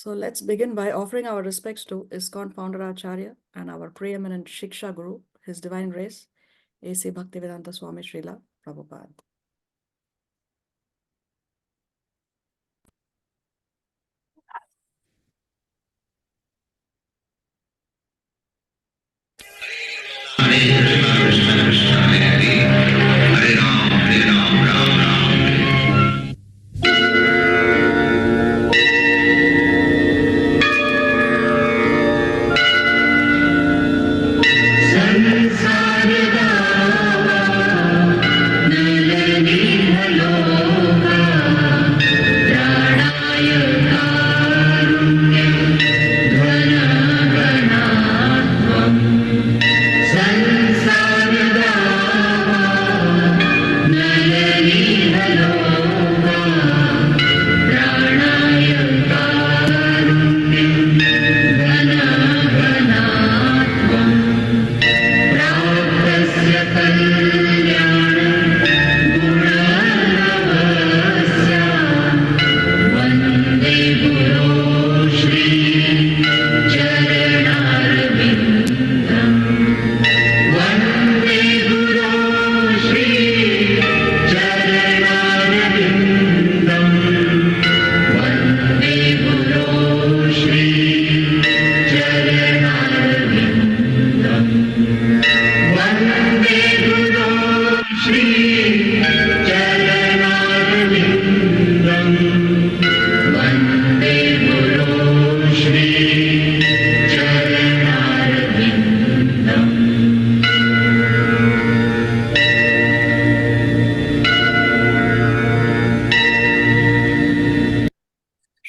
So let's begin by offering our respects to ISKCON founder Acharya and our preeminent Shiksha Guru, His Divine Grace, A.C. Bhaktivedanta Swami Srila Prabhupada. Hare Krishna Krishna Hare Hare Hare Ram Ram Ram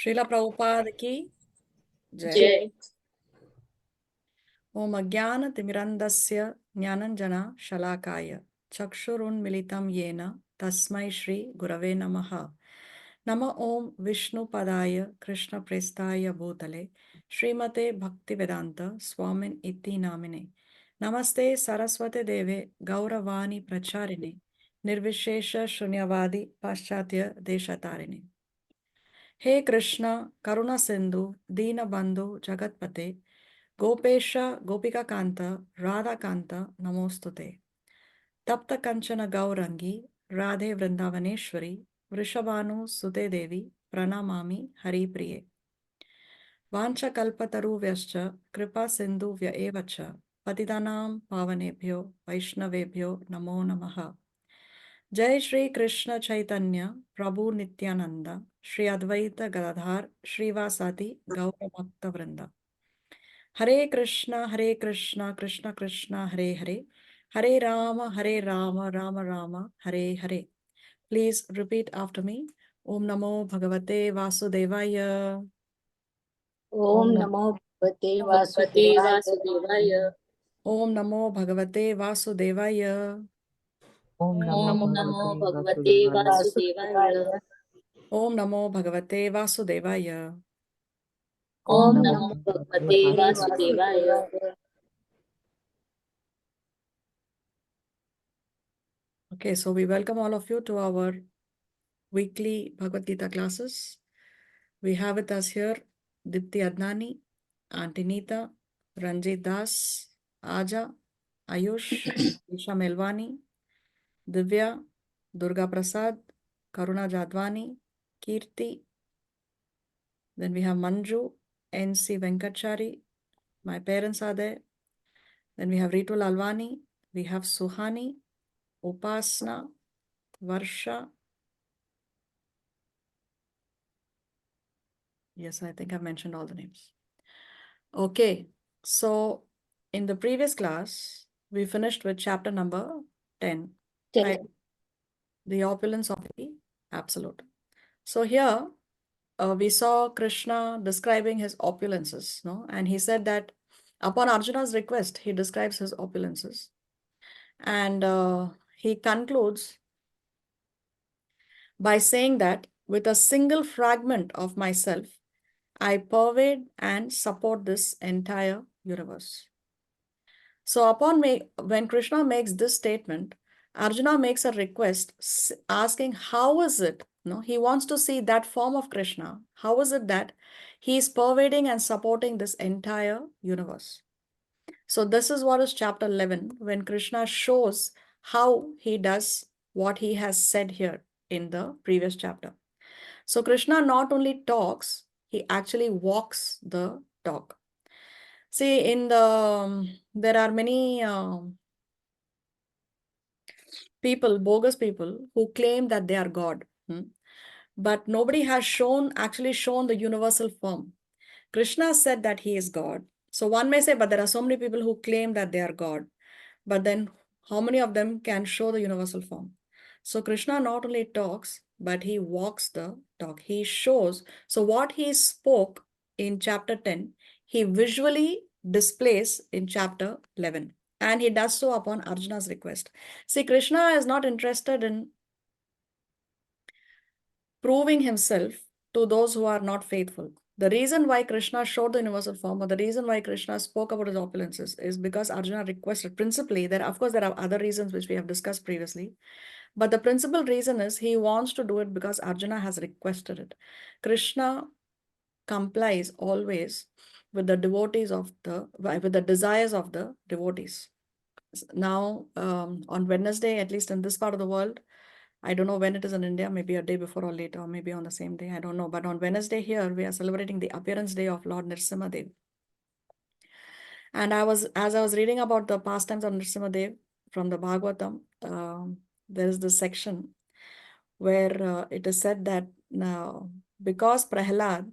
Srila Prabhupada ki Jai. Jai. Om Ajnana Timirandasya Jnananjana Shalakaya Chakshurun Militam Yena Tasmai Shri Gurave Namaha. Nama Om Vishnu Padaya Krishna Prestaya Bhutale Srimate Bhaktivedanta Swamin Iti Namine. Namaste Saraswate Deve Gauravani Pracharine Nirvishesha Shunyavadi Paschatya Deshatarine. He Krishna Karuna Sindhu Dina Bandhu Jagatpate Gopesha Gopika Kanta Radha Kanta Namostute Tapta Kanchana Gaurangi Radhe Vrindavaneshwari Vrishabhanu Sute Devi Pranamami Hari Priye Vancha Kalpataru Vyascha Kripa Sindhu Vya Evacha Patidanam Pavanebhyo Vaishnavebhyo Namo Namaha Jai Shri Krishna Chaitanya Prabhu Nityananda Shri Advaita Gadadhar Shri Vasati Gaura Bhakta Vrinda Hare Krishna Krishna Krishna Hare Hare Hare Rama Rama Rama Hare Hare. Please repeat after me. Om Namo Bhagavate Vasudevaya. Om Namo Bhagavate Vasudevaya. Om Namo Bhagavate Vasudevaya. Om Namo Bhagavate Vasudevaya. Om Namo Bhagavate Vasudevaya. Om Namo Bhagavate Vasudevaya. Okay, so we welcome all of you to our weekly Bhagavad Gita classes. We have with us here Dipti Adnani, Auntie Neeta, Ranjit Das, Aja, Ayush, Isha Melwani, Divya, Durga Prasad, Karuna Jadwani, Kirti. Then we have Manju, N.C. Venkatchari. My parents are there. Then we have Ritu Lalwani. We have Suhani, Upasna, Varsha. Yes, I think I've mentioned all the names. Okay, so in the previous class, we finished with chapter number 10, titled The Opulence of the Absolute. So here, we saw Krishna describing his opulences, no? And he said that upon Arjuna's request, he describes his opulences. And he concludes by saying that with a single fragment of myself, I pervade and support this entire universe. So when Krishna makes this statement, Arjuna makes a request asking, how is it No, he wants to see that form of Krishna. How is it that he is pervading and supporting this entire universe? So this is what is chapter 11, when Krishna shows how he does what he has said here in the previous chapter. So Krishna not only talks, he actually walks the talk. See, in the there are many people, bogus people, who claim that they are God. But nobody has actually shown the universal form. Krishna said that he is God. So one may say, but there are so many people who claim that they are God. But then how many of them can show the universal form? So Krishna not only talks, but he walks the talk. He shows. So what he spoke in chapter 10, he visually displays in chapter 11. And he does so upon Arjuna's request. See, Krishna is not interested in proving himself to those who are not faithful. The reason why Krishna showed the universal form, or the reason why Krishna spoke about his opulences, is because Arjuna requested. Principally, of course, there are other reasons which we have discussed previously, but the principal reason is he wants to do it because Arjuna has requested it. Krishna complies always with the with the desires of the devotees. Now, on Wednesday, at least in this part of the world, I don't know when it is in India, maybe a day before or later, or maybe on the same day, I don't know. But on Wednesday here, we are celebrating the appearance day of Lord Nrsimhadev. And as I was reading about the pastimes of Nrsimhadev from the Bhagavatam, there is this section where it is said that now, because Prahlad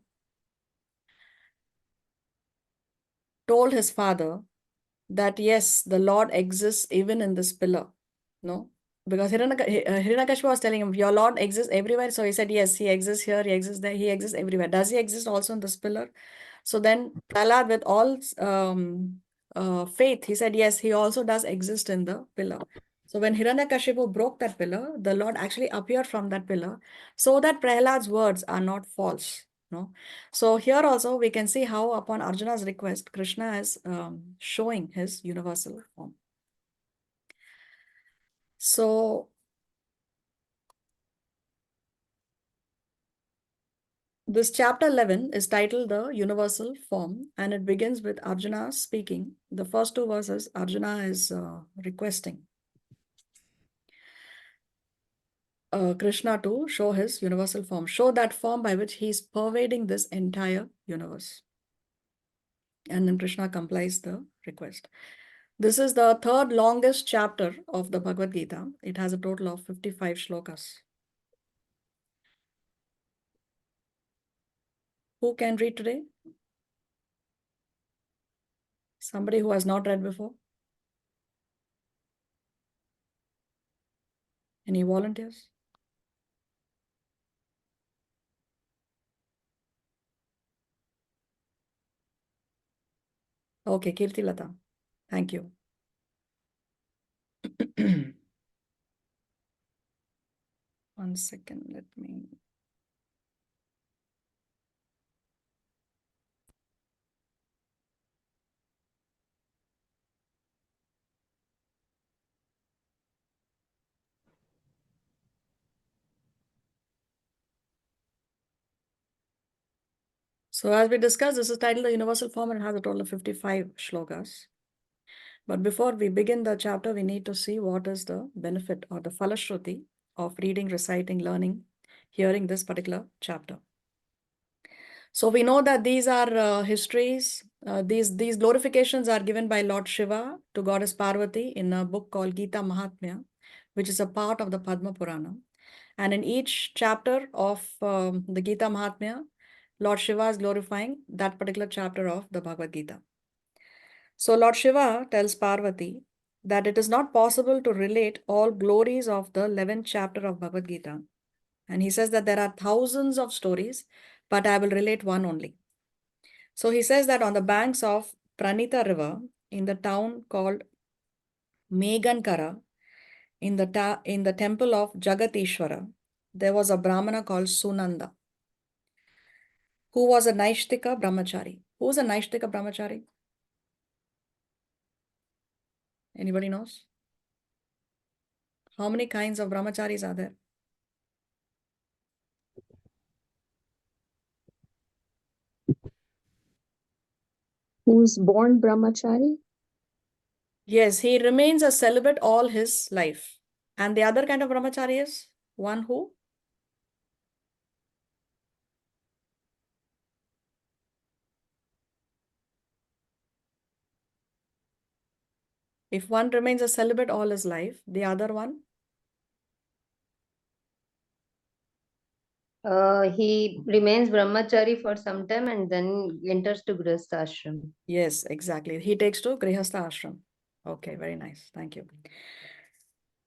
told his father that yes, the Lord exists even in this pillar, no? Because Hiranyakashipu was telling him, your Lord exists everywhere. So he said, yes, he exists here, he exists there, he exists everywhere. Does he exist also in this pillar? So then Prahlad, with all faith, he said, yes, he also does exist in the pillar. So when Hiranyakashipu broke that pillar, the Lord actually appeared from that pillar, so that Prahlad's words are not false. No? So here also we can see how upon Arjuna's request, Krishna is showing his universal form. So this chapter 11 is titled The Universal Form, and it begins with Arjuna speaking. The first two verses, Arjuna is requesting Krishna to show his universal form, show that form by which he is pervading this entire universe. And then Krishna complies the request. This is the third longest chapter of the Bhagavad Gita. It has a total of 55 shlokas. Who can read today? Somebody who has not read before? Any volunteers? Okay, Kirti Lata. Thank you. One second, let me. So as we discussed, this is titled The Universal Form and it has a total of 55 shlokas. But before we begin the chapter, we need to see what is the benefit or the falashruti of reading, reciting, learning, hearing this particular chapter. So we know that these are histories. These glorifications are given by Lord Shiva to Goddess Parvati in a book called Gita Mahatmya, which is a part of the Padma Purana. And in each chapter of the Gita Mahatmya, Lord Shiva is glorifying that particular chapter of the Bhagavad Gita. So Lord Shiva tells Parvati that it is not possible to relate all glories of the 11th chapter of Bhagavad Gita. And he says that there are thousands of stories, but I will relate one only. So he says that on the banks of Pranita River in the town called Megankara, in the temple of Jagatishwara, there was a Brahmana called Sunanda, who was a Naishtika brahmachari. Who is a Naishtika brahmachari? Anybody knows? How many kinds of brahmacharis are there? Who's born brahmachari? Yes, he remains a celibate all his life. And the other kind of brahmachari is one who? If one remains a celibate all his life, the other one? He remains brahmachari for some time and then enters to grihastha ashram. Yes, exactly. He takes to Grihastha ashram. Okay, very nice. Thank you.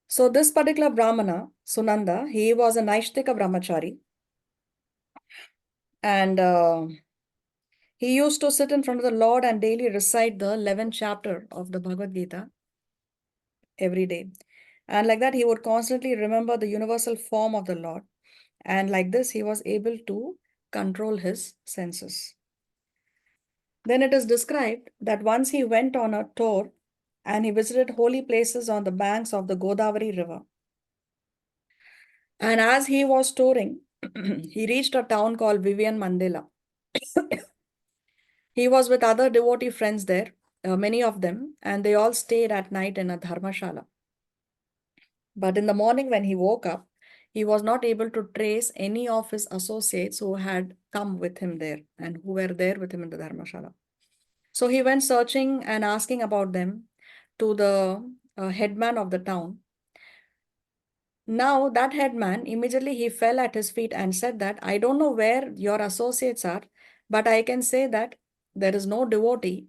So this particular Brahmana, Sunanda, he was a Naishtika brahmachari. And he used to sit in front of the Lord and daily recite the 11th chapter of the Bhagavad Gita every day. And like that, he would constantly remember the universal form of the Lord. And like this, he was able to control his senses. Then it is described that once he went on a tour and he visited holy places on the banks of the Godavari river. And as he was touring, he reached a town called Vivian Mandela. He was with other devotee friends there, many of them, and they all stayed at night in a dharmashala. But in the morning when he woke up, he was not able to trace any of his associates who had come with him there and who were there with him in the dharmashala. So he went searching and asking about them to the headman of the town. Now that headman, immediately he fell at his feet and said that, I don't know where your associates are, but I can say that there is no devotee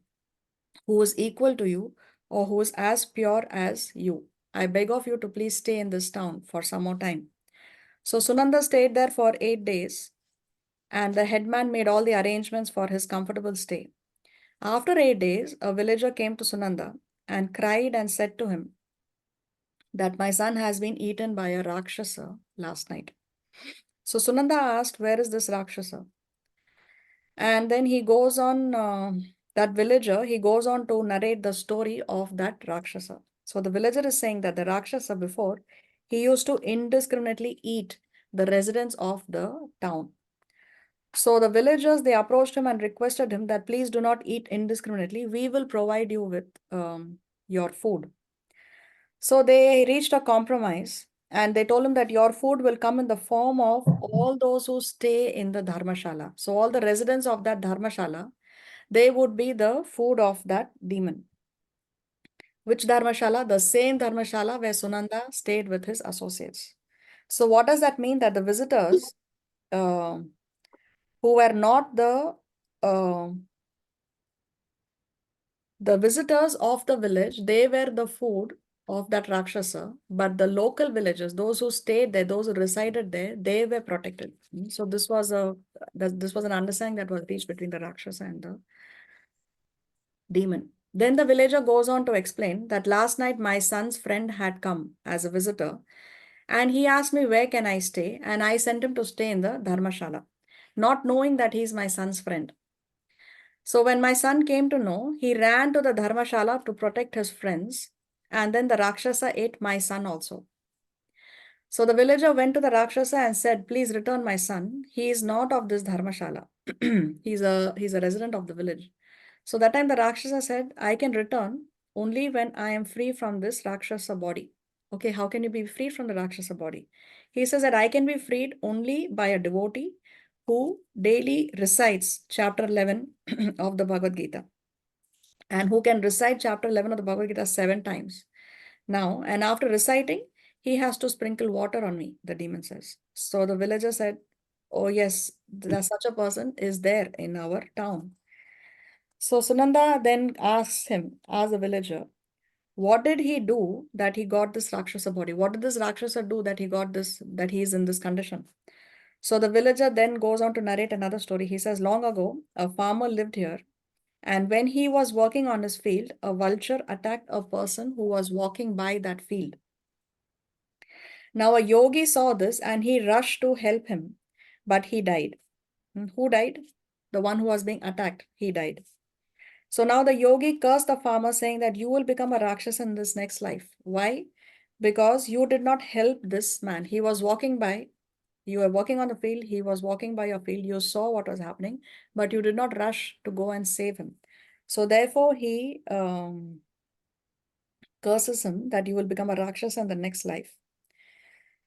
who is equal to you or who is as pure as you. I beg of you to please stay in this town for some more time. So Sunanda stayed there for 8 days, and the headman made all the arrangements for his comfortable stay. After 8 days, a villager came to Sunanda and cried and said to him that my son has been eaten by a Rakshasa last night. So Sunanda asked, where is this Rakshasa? And then he goes on, that villager, he goes on to narrate the story of that Rakshasa. So the villager is saying that the Rakshasa before, he used to indiscriminately eat the residents of the town. So the villagers, they approached him and requested him that please do not eat indiscriminately. We will provide you with your food. So they reached a compromise and they told him that your food will come in the form of all those who stay in the dharmashala. So all the residents of that dharmashala, they would be the food of that demon. Which dharmashala? The same dharmashala where Sunanda stayed with his associates. So what does that mean? That the visitors uh, who were not uh, the visitors of the village, they were the food of that Rakshasa, but the local villagers, those who stayed there, those who resided there, they were protected. So this was an understanding that was reached between the Rakshasa and the demon. Then the villager goes on to explain that last night my son's friend had come as a visitor and he asked me where can I stay, and I sent him to stay in the Dharmashala, not knowing that he is my son's friend. So when my son came to know, he ran to the Dharmashala to protect his friends, and then the Rakshasa ate my son also. So the villager went to the Rakshasa and said, please return my son. He is not of this Dharmashala. he's a resident of the village. So that time the Rakshasa said, I can return only when I am free from this Rakshasa body. Okay, how can you be freed from the Rakshasa body? He says that I can be freed only by a devotee who daily recites chapter 11 of the Bhagavad Gita and who can recite chapter 11 of the Bhagavad Gita 7 times. Now, and after reciting, he has to sprinkle water on me, the demon says. So the villager said, oh yes, there's such a person is there in our town. So Sunanda then asks the villager, what did he do that he got this Rakshasa body? What did this Rakshasa do that he got this, that he is in this condition? So the villager then goes on to narrate another story. He says, long ago, a farmer lived here, and when he was working on his field, a vulture attacked a person who was walking by that field. Now a yogi saw this and he rushed to help him, but he died. Who died? The one who was being attacked. He died. So now the yogi cursed the farmer, saying that you will become a Rakshasa in this next life. Why? Because you did not help this man. He was walking by, you were walking on the field, he was walking by your field, you saw what was happening, but you did not rush to go and save him. So therefore, he curses him that you will become a Rakshasa in the next life.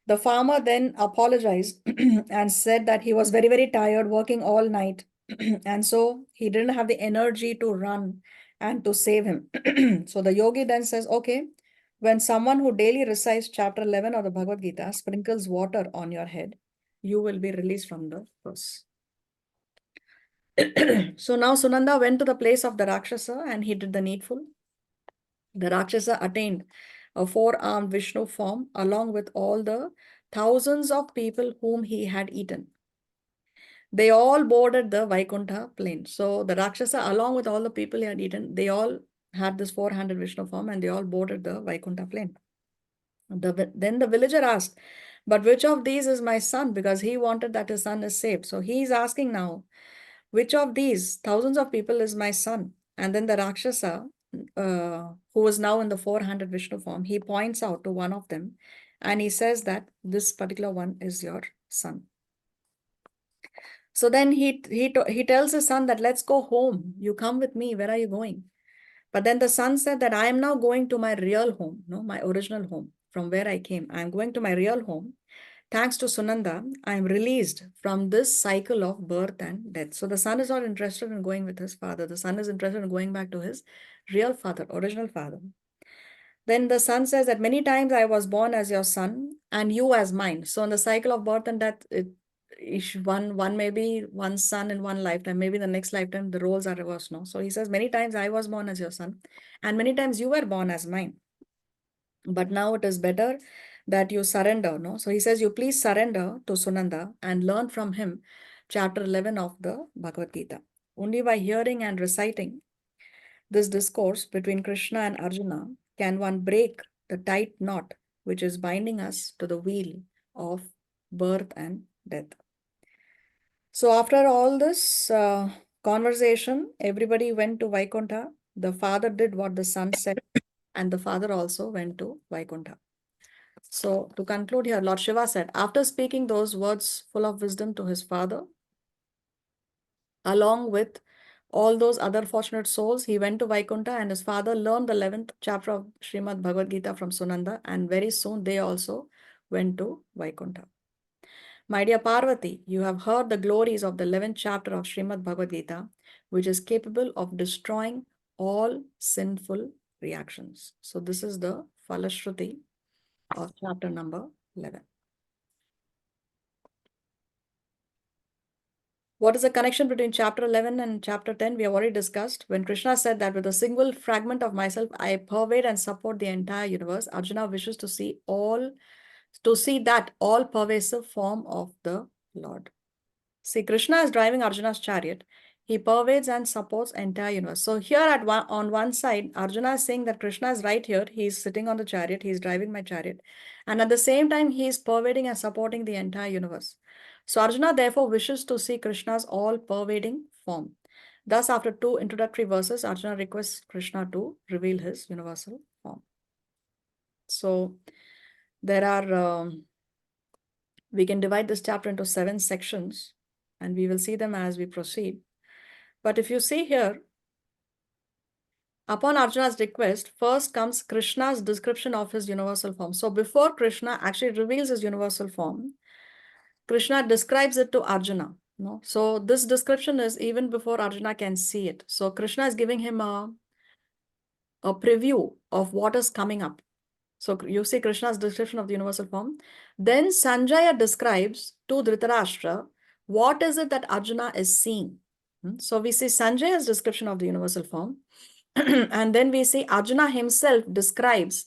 The farmer then apologized and said that he was very, very tired working all night. And so he didn't have the energy to run and to save him. So the yogi then says, okay, when someone who daily recites chapter 11 of the Bhagavad Gita sprinkles water on your head, you will be released from the curse. So now Sunanda went to the place of the Rakshasa and he did the needful. The Rakshasa attained a four-armed Vishnu form along with all the thousands of people whom he had eaten. They all boarded the Vaikuntha plain. So the Rakshasa, along with all the people he had eaten, they all had this four-handed Vishnu form and they all boarded the Vaikuntha plain. Then the villager asked, but which of these is my son? Because he wanted that his son is saved. So he is asking now, which of these thousands of people is my son? And then the Rakshasa, who is now in the four-handed Vishnu form, he points out to one of them and he says that this particular one is your son. So then he tells his son that let's go home. You come with me. Where are you going? But then the son said that I am now going to my real home, no, my original home from where I came. I am going to my real home. Thanks to Sunanda, I am released from this cycle of birth and death. So the son is not interested in going with his father. The son is interested in going back to his real father, original father. Then the son says that many times I was born as your son and you as mine. So in the cycle of birth and death, one may be one son in one lifetime. Maybe the next lifetime the roles are reversed. No. So he says many times I was born as your son and many times you were born as mine. But now it is better that you surrender. No. So he says you please surrender to Sunanda and learn from him chapter 11 of the Bhagavad Gita. Only by hearing and reciting this discourse between Krishna and Arjuna can one break the tight knot which is binding us to the wheel of birth and death. So after all this conversation, everybody went to Vaikuntha. The father did what the son said, and the father also went to Vaikuntha. So to conclude here, Lord Shiva said, after speaking those words full of wisdom to his father, along with all those other fortunate souls, he went to Vaikuntha and his father learned the 11th chapter of Srimad Bhagavad Gita from Sunanda, and very soon they also went to Vaikuntha. My dear Parvati, you have heard the glories of the 11th chapter of Srimad Bhagavad Gita, which is capable of destroying all sinful reactions. So this is the Falashruti of chapter number 11. What is the connection between chapter 11 and chapter 10? We have already discussed. When Krishna said that with a single fragment of myself, I pervade and support the entire universe, Arjuna wishes to see that all pervasive form of the Lord. See, Krishna is driving Arjuna's chariot. He pervades and supports entire universe. So here on one side, Arjuna is saying that Krishna is right here. He is sitting on the chariot. He is driving my chariot. And at the same time, he is pervading and supporting the entire universe. So Arjuna therefore wishes to see Krishna's all-pervading form. Thus, after two introductory verses, Arjuna requests Krishna to reveal his universal form. So there are, we can divide this chapter into 7 sections and we will see them as we proceed. But if you see here, upon Arjuna's request, first comes Krishna's description of his universal form. So before Krishna actually reveals his universal form, Krishna describes it to Arjuna. No? So this description is even before Arjuna can see it. So Krishna is giving him a preview of what is coming up. So you see Krishna's description of the universal form. Then Sanjaya describes to Dhritarashtra what is it that Arjuna is seeing. So we see Sanjaya's description of the universal form. And then we see Arjuna himself describes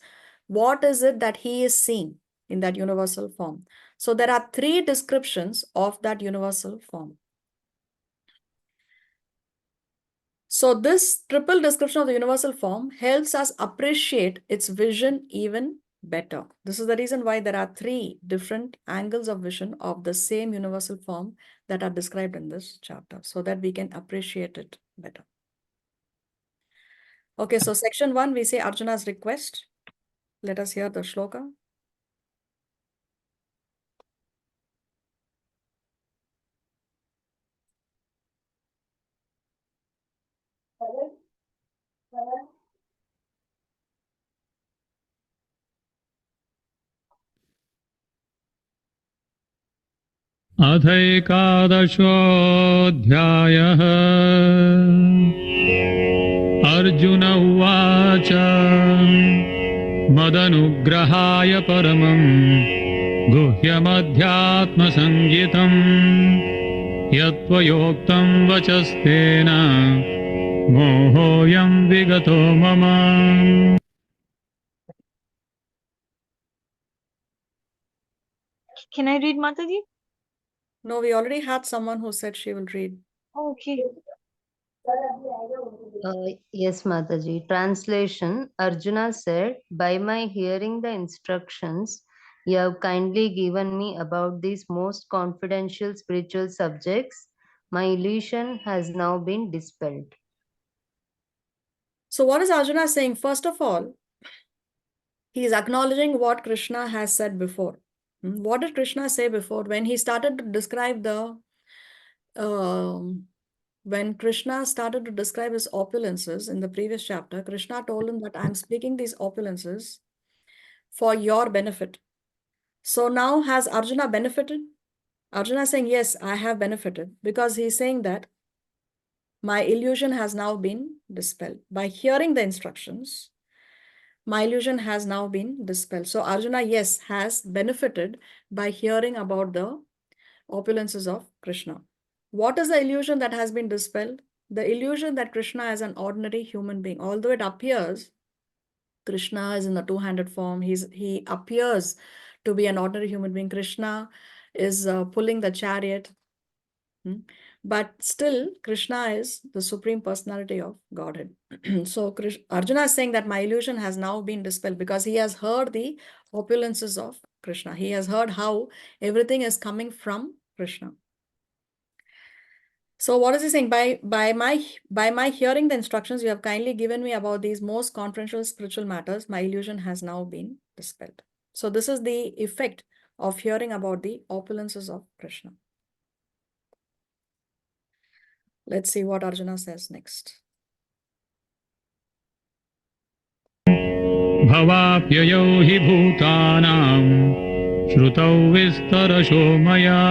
what is it that he is seeing in that universal form. So there are 3 descriptions of that universal form. So this triple description of the universal form helps us appreciate its vision even better. This is the reason why there are 3 different angles of vision of the same universal form that are described in this chapter, so that we can appreciate it better. Okay, so section 1, we say Arjuna's request. Let us hear the shloka. अथैकादशोऽध्यायः Arjun उवाच मदनुग्रहाय परमम् गुह्यमध्यात्मसंज्ञितम् यत्त्वयोक्तं वचस्तेन मोहोऽयं विगतो मम। Can I read, Mataji? No, we already had someone who said she will read. Okay. Yes, Mataji. Translation: Arjuna said, "By my hearing the instructions you have kindly given me about these most confidential spiritual subjects, my illusion has now been dispelled." So, what is Arjuna saying? First of all, he is acknowledging what Krishna has said before. What did Krishna say before? When he started to describe when Krishna started to describe his opulences in the previous chapter, Krishna told him that I'm speaking these opulences for your benefit. So now has Arjuna benefited? Arjuna is saying, yes, I have benefited, because he's saying that my illusion has now been dispelled. By hearing the instructions, my illusion has now been dispelled. So Arjuna, yes, has benefited by hearing about the opulences of Krishna. What is the illusion that has been dispelled? The illusion that Krishna is an ordinary human being. Although it appears Krishna is in the two-handed form, he appears to be an ordinary human being. Krishna is pulling the chariot. But still, Krishna is the Supreme Personality of Godhead. So Arjuna is saying that my illusion has now been dispelled because he has heard the opulences of Krishna. He has heard how everything is coming from Krishna. So what is he saying? By my hearing the instructions you have kindly given me about these most confidential spiritual matters, my illusion has now been dispelled. So this is the effect of hearing about the opulences of Krishna. Let's see what Arjuna says next. भवाप्ययौ हि भूतानां श्रुतौ विस्तरशो मया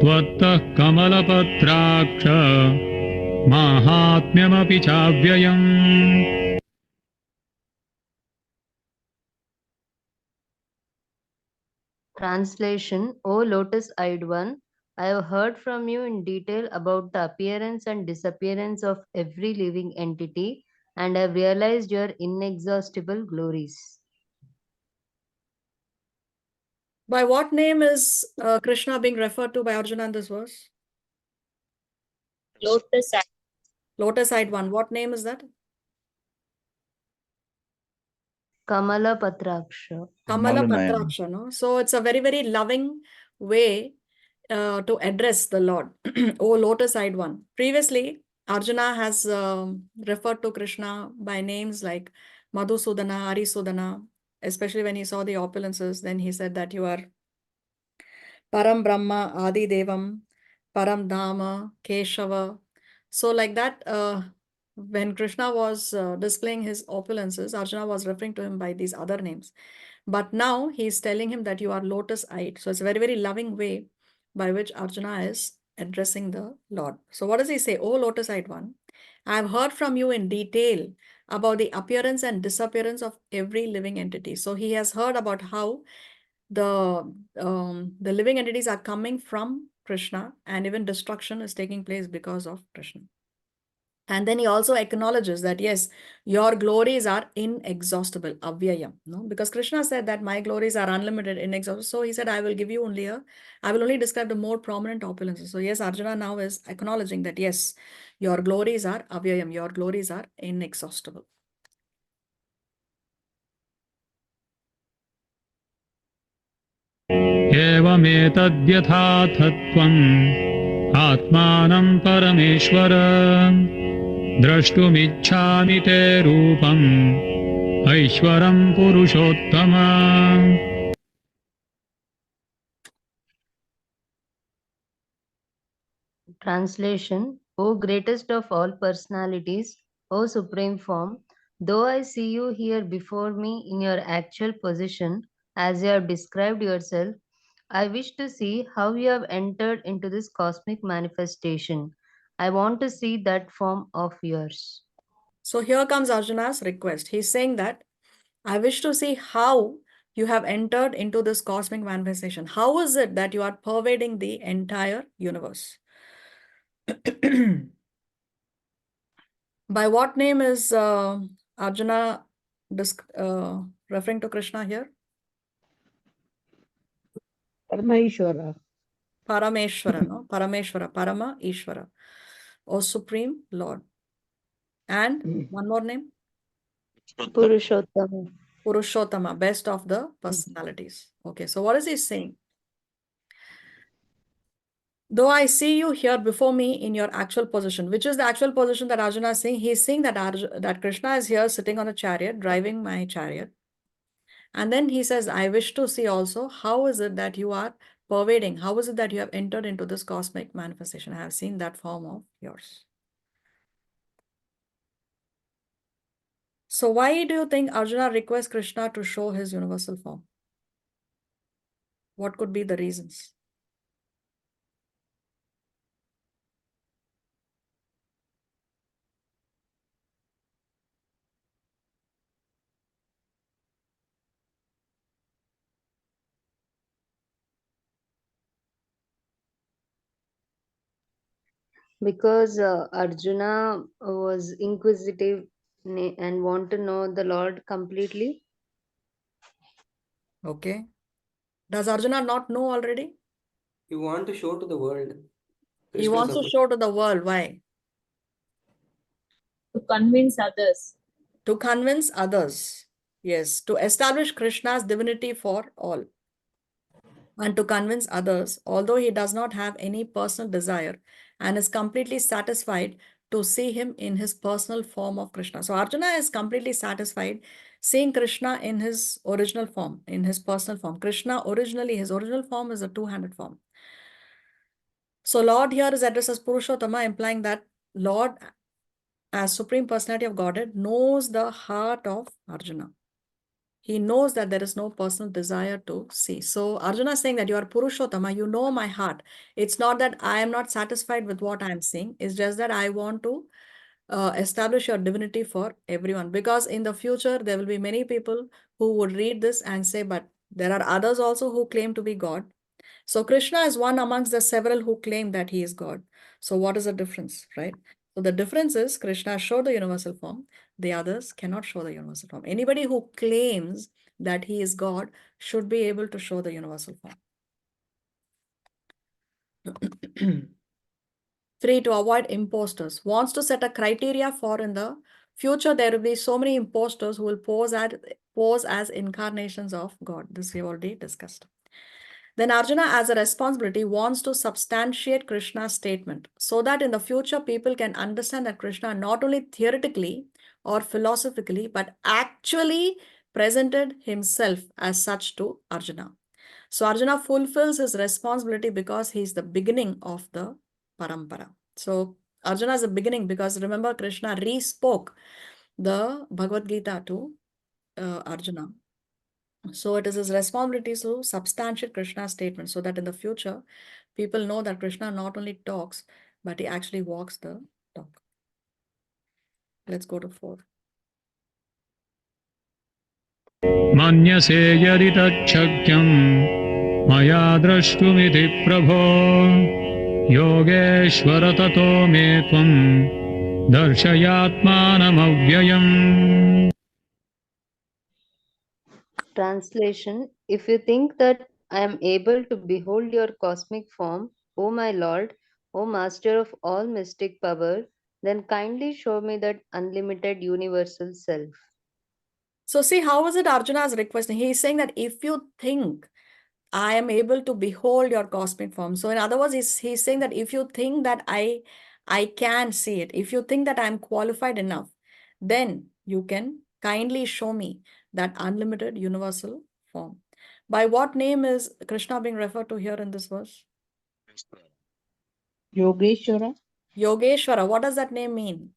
त्वत्तः कमलपत्राक्ष माहात्म्यमपि चाव्ययम्। Translation: O lotus-eyed one, I have heard from you in detail about the appearance and disappearance of every living entity, and have realized your inexhaustible glories. By what name is Krishna being referred to by Arjuna in this verse? Lotus-eyed. Lotus-eyed one. What name is that? Kamala Patraksha. Kamala Patraksha, no? So it's a very, very loving way to address the Lord. Oh, lotus-eyed one. Previously, Arjuna has referred to Krishna by names like Madhusudana, Arisudana, especially when he saw the opulences. Then he said that you are Param Brahma, Adi Devam, Param Dhama, Keshava. So like that, when Krishna was displaying his opulences, Arjuna was referring to him by these other names. But now he's telling him that you are lotus-eyed. So it's a very, very loving way by which Arjuna is addressing the Lord. So what does he say? Oh, lotus-eyed one, I have heard from you in detail about the appearance and disappearance of every living entity. So he has heard about how the living entities are coming from Krishna, and even destruction is taking place because of Krishna. And then he also acknowledges that, yes, your glories are inexhaustible, avyayam, no? Because Krishna said that my glories are unlimited, inexhaustible. So he said, I will only describe the more prominent opulences. So yes, Arjuna now is acknowledging that, yes, your glories are avyayam, your glories are inexhaustible. एवमेतद्यथाथत्वम् आत्मानं परमेश्वर द्रष्टुमिच्छामि ते रूपम् ऐश्वरं पुरुषोत्तम। Translation: O greatest of all personalities, O Supreme Form, though I see you here before me in your actual position, as you have described yourself, I wish to see how you have entered into this cosmic manifestation. I want to see that form of yours. So here comes Arjuna's request. He's saying that I wish to see how you have entered into this cosmic manifestation. How is it that you are pervading the entire universe? By what name is Arjuna referring to Krishna here? Paramaishvara. Parameshwara, no? Parameshwara, Parama Ishvara, or Supreme Lord. And one more name? Purushottama. Purushottama, best of the personalities. Okay, so what is he saying? Though I see you here before me in your actual position, which is the actual position that Arjuna is saying? He's saying that that Krishna is here sitting on a chariot, driving my chariot. And then he says, I wish to see also, how is it that you are pervading? How is it that you have entered into this cosmic manifestation? I have seen that form of yours. So why do you think Arjuna requests Krishna to show his universal form? What could be the reasons? Because Arjuna was inquisitive and want to know the Lord completely. Okay. Does Arjuna not know already? You want to show to the world. He wants to show to the world. Why? To convince others. To convince others. Yes, to establish Krishna's divinity for all. And to convince others, although he does not have any personal desire and is completely satisfied to see him in his personal form of Krishna. So Arjuna is completely satisfied seeing Krishna in his original form, in his personal form. Krishna originally, his original form is a two-handed form. So Lord here is addressed as Purushottama, implying that Lord, as Supreme Personality of Godhead, knows the heart of Arjuna. He knows that there is no personal desire to see. So Arjuna is saying that you are Purushottama, you know my heart. It's not that I am not satisfied with what I am seeing. It's just that I want to establish your divinity for everyone. Because in the future, there will be many people who would read this and say, but there are others also who claim to be God. So Krishna is one amongst the several who claim that he is God. So what is the difference, right? So the difference is Krishna showed the universal form. The others cannot show the universal form. Anybody who claims that he is God should be able to show the universal form. 3, to avoid imposters. Wants to set a criteria for in the future there will be so many imposters who will pose as incarnations of God. This we already discussed. Then Arjuna, as a responsibility, wants to substantiate Krishna's statement so that in the future people can understand that Krishna not only theoretically or philosophically, but actually presented himself as such to Arjuna. So Arjuna fulfills his responsibility because he is the beginning of the parampara. So Arjuna is the beginning because remember Krishna re-spoke the Bhagavad Gita to Arjuna. So it is his responsibility to substantiate Krishna's statement so that in the future, people know that Krishna not only talks, but he actually walks the talk. Let's go to 4. मन्यसे यदि तच्छक्यम् मया द्रष्टुमिति प्रभो योगेश्वर ततो मे त्वम् दर्शयात्मानमव्ययम्. Translation: If you think that I am able to behold your cosmic form, O my Lord, O Master of all mystic power, then kindly show me that unlimited universal self. So see, how is it Arjuna is requesting? He is saying that if you think I am able to behold your cosmic form. So in other words, he's saying that if you think that I can see it, if you think that I am qualified enough, then you can kindly show me that unlimited universal form. By what name is Krishna being referred to here in this verse? Yogeshwara. Yogeshwara. What does that name mean?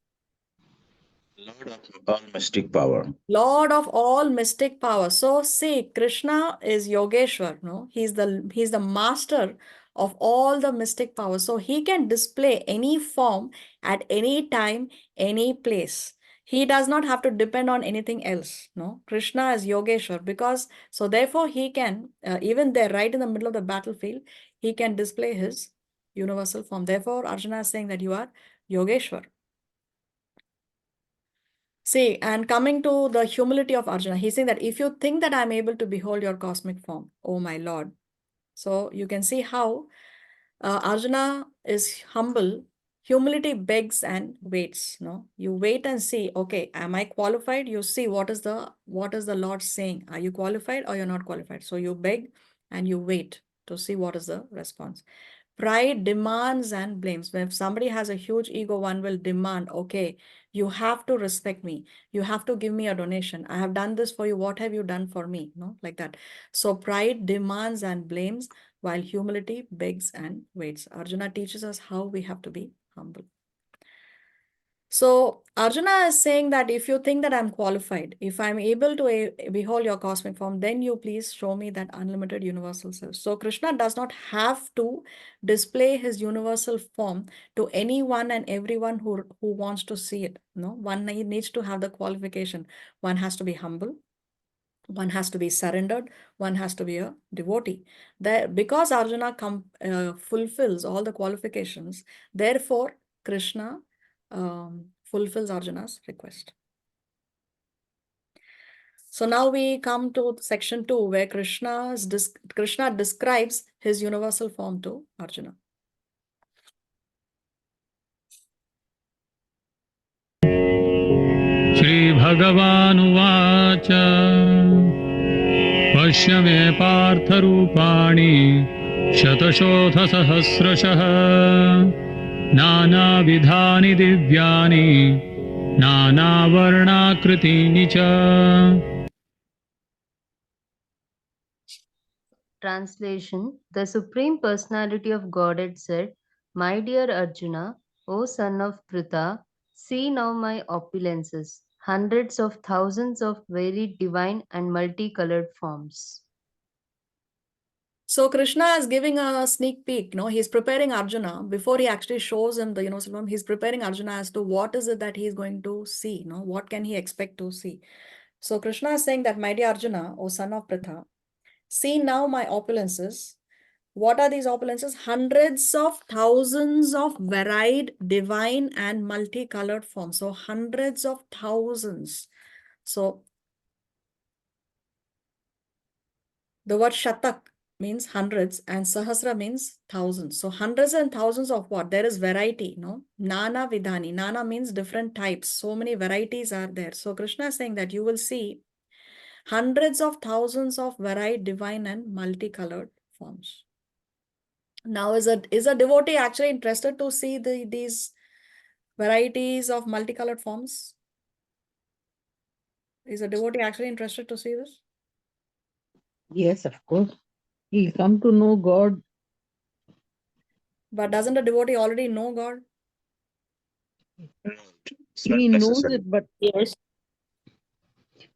Lord of all mystic power. Lord of all mystic power. So see, Krishna is Yogeshwar, no? He's the master of all the mystic power. So he can display any form at any time, any place. He does not have to depend on anything else, no? Krishna is Yogeshwar because, so therefore he can, even there right in the middle of the battlefield, he can display his universal form. Therefore, Arjuna is saying that you are Yogeshwar. See, and coming to the humility of Arjuna, he's saying that if you think that I'm able to behold your cosmic form, oh my Lord. So you can see how Arjuna is humble. Humility begs and waits. No, you wait and see. Okay, am I qualified? You see what is the Lord saying. Are you qualified or you're not qualified? So you beg and you wait to see what is the response. Pride demands and blames. When somebody has a huge ego, one will demand, okay, you have to respect me. You have to give me a donation. I have done this for you. What have you done for me? No, like that. So pride demands and blames, while humility begs and waits. Arjuna teaches us how we have to be humble. So Arjuna is saying that if you think that I'm qualified, if I'm able to behold your cosmic form, then you please show me that unlimited universal self. So Krishna does not have to display his universal form to anyone and everyone who wants to see it. No, one needs to have the qualification. One has to be humble. One has to be surrendered. One has to be a devotee. Because Arjuna fulfills all the qualifications, therefore Krishna fulfills Arjuna's request. So now we come to section 2, where Krishna describes his universal form to Arjuna. श्रीभगवानुवाच पश्य मे पार्थरूपाणि शतशोथसहस्रशः नानाविधानि दिव्यानि नानावर्णाकृतीनि च. Translation: The Supreme Personality of Godhead said, My dear Arjuna, O son of Pritha, see now my opulences, hundreds of thousands of very divine and multicolored forms. So Krishna is giving a sneak peek. No, he's preparing Arjuna before he actually shows him the universal form. He's preparing Arjuna as to what is it that he's going to see. No, what can he expect to see? So Krishna is saying that, my dear Arjuna, O son of Pritha, see now my opulences. What are these opulences? Hundreds of thousands of varied, divine, and multicolored forms. So hundreds of thousands. So the word shatak means hundreds and sahasra means thousands. So hundreds and thousands of what? There is variety, no? Nana vidhani. Nana means different types. So many varieties are there. So Krishna is saying that you will see hundreds of thousands of varied, divine, and multicolored forms. Now, is a devotee actually interested to see these varieties of multicolored forms? Is a devotee actually interested to see this? Yes, of course. He'll come to know God. But doesn't a devotee already know God? It's not He knows necessary. it, but yes,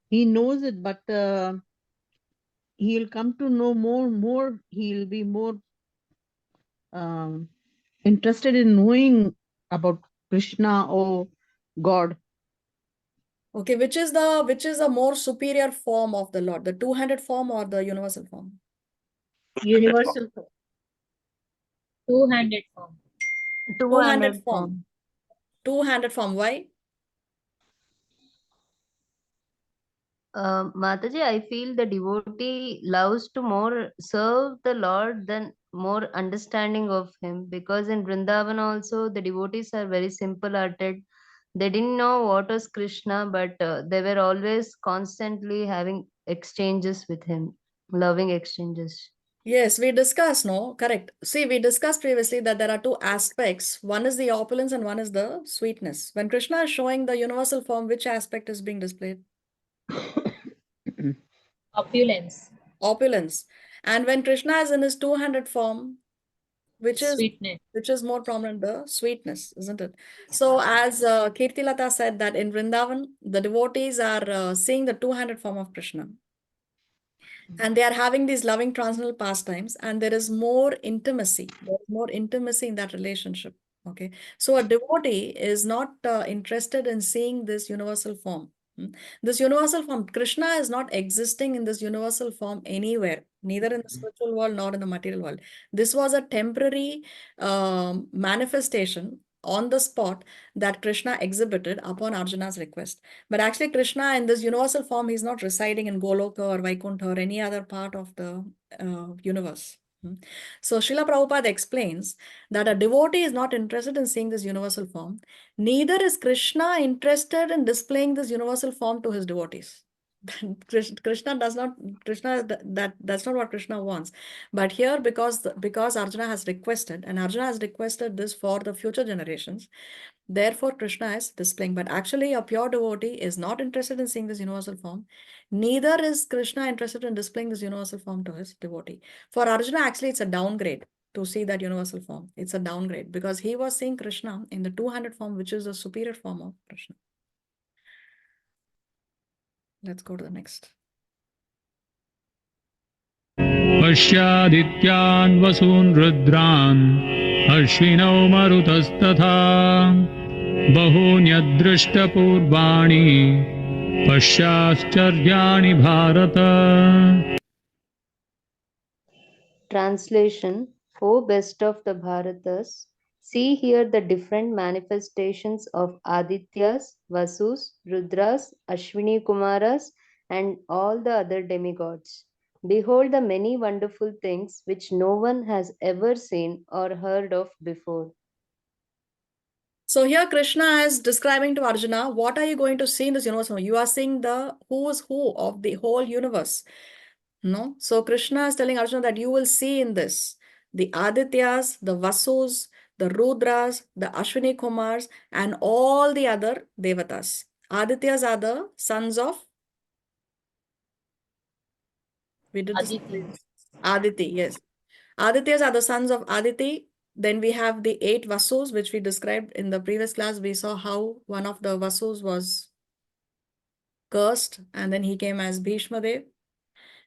he knows it, but he'll come to know more. He'll be more interested in knowing about Krishna or God. Okay, which is the more superior form of the Lord, the two-handed form or the universal form? Universal. Two-handed form. Two-handed form. Two-handed form. Why? Mataji, I feel the devotee loves to more serve the Lord than more understanding of him, because in Vrindavan also the devotees are very simple-hearted. They didn't know what was Krishna, but they were always constantly having exchanges with him, loving exchanges. Yes, we discussed, no? Correct. See, we discussed previously that there are two aspects. One is the opulence and one is the sweetness. When Krishna is showing the universal form, which aspect is being displayed? Opulence. Opulence. And when Krishna is in his two-handed form, which is Sweetness. which is more prominent, the sweetness, isn't it? So as Kirtilata said that in Vrindavan, the devotees are seeing the two-handed form of Krishna. And they are having these loving transcendental pastimes, and there is more intimacy. There's more intimacy in that relationship. Okay. So a devotee is not interested in seeing this universal form. This universal form, Krishna is not existing in this universal form anywhere, neither in the spiritual world nor in the material world. This was a temporary manifestation on the spot that Krishna exhibited upon Arjuna's request. But actually, Krishna in this universal form, he's not residing in Goloka or Vaikuntha or any other part of the universe. So Srila Prabhupada explains that a devotee is not interested in seeing this universal form. Neither is Krishna interested in displaying this universal form to his devotees. Krishna does not. Krishna that's not what Krishna wants. But here, because Arjuna has requested, and Arjuna has requested this for the future generations, therefore Krishna is displaying. But actually, a pure devotee is not interested in seeing this universal form. Neither is Krishna interested in displaying this universal form to his devotee. For Arjuna, actually, it's a downgrade to see that universal form. It's a downgrade because he was seeing Krishna in the two-handed form, which is the superior form of Krishna. Let's go to the next. पश्यादित्यान् वसून् रुद्रान् अश्विनौ मरुतस्तथा बहून्यदृष्टपूर्वाणि पश्याश्चर्याणि Bharat. Translation: O best of the Bharatas, see here the different manifestations of Adityas, Vasus, Rudras, Ashwini Kumaras, and all the other demigods. Behold the many wonderful things which no one has ever seen or heard of before. So here Krishna is describing to Arjuna, what are you going to see in this universe? You are seeing the who is who of the whole universe. No? So Krishna is telling Arjuna that you will see in this the Adityas, the Vasus, the Rudras, the Ashwini Kumars, and all the other Devatas. Adityas are the sons of, we did this. Aditi. Aditi, yes. Adityas are the sons of Aditi. Then we have the 8 Vasus, which we described in the previous class. We saw how one of the Vasus was cursed, and then he came as Bhishma Dev.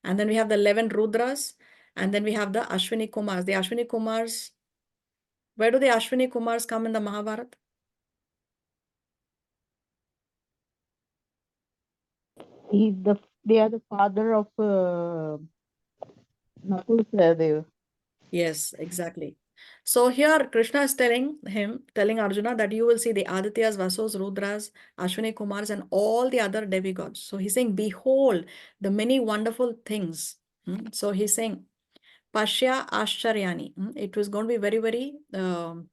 And then we have the 11 Rudras, and then we have the Ashwini Kumars. The Ashwini Kumars, where do the Ashwini Kumars come in the Mahabharata? They are the father of Nakul Sahadev. Yes, exactly. So here Krishna is telling Arjuna that you will see the Adityas, Vasus, Rudras, Ashwini Kumars, and all the other demigods. So he's saying, behold the many wonderful things. So he's saying, Pashya Ashcharyani. It was going to be very, very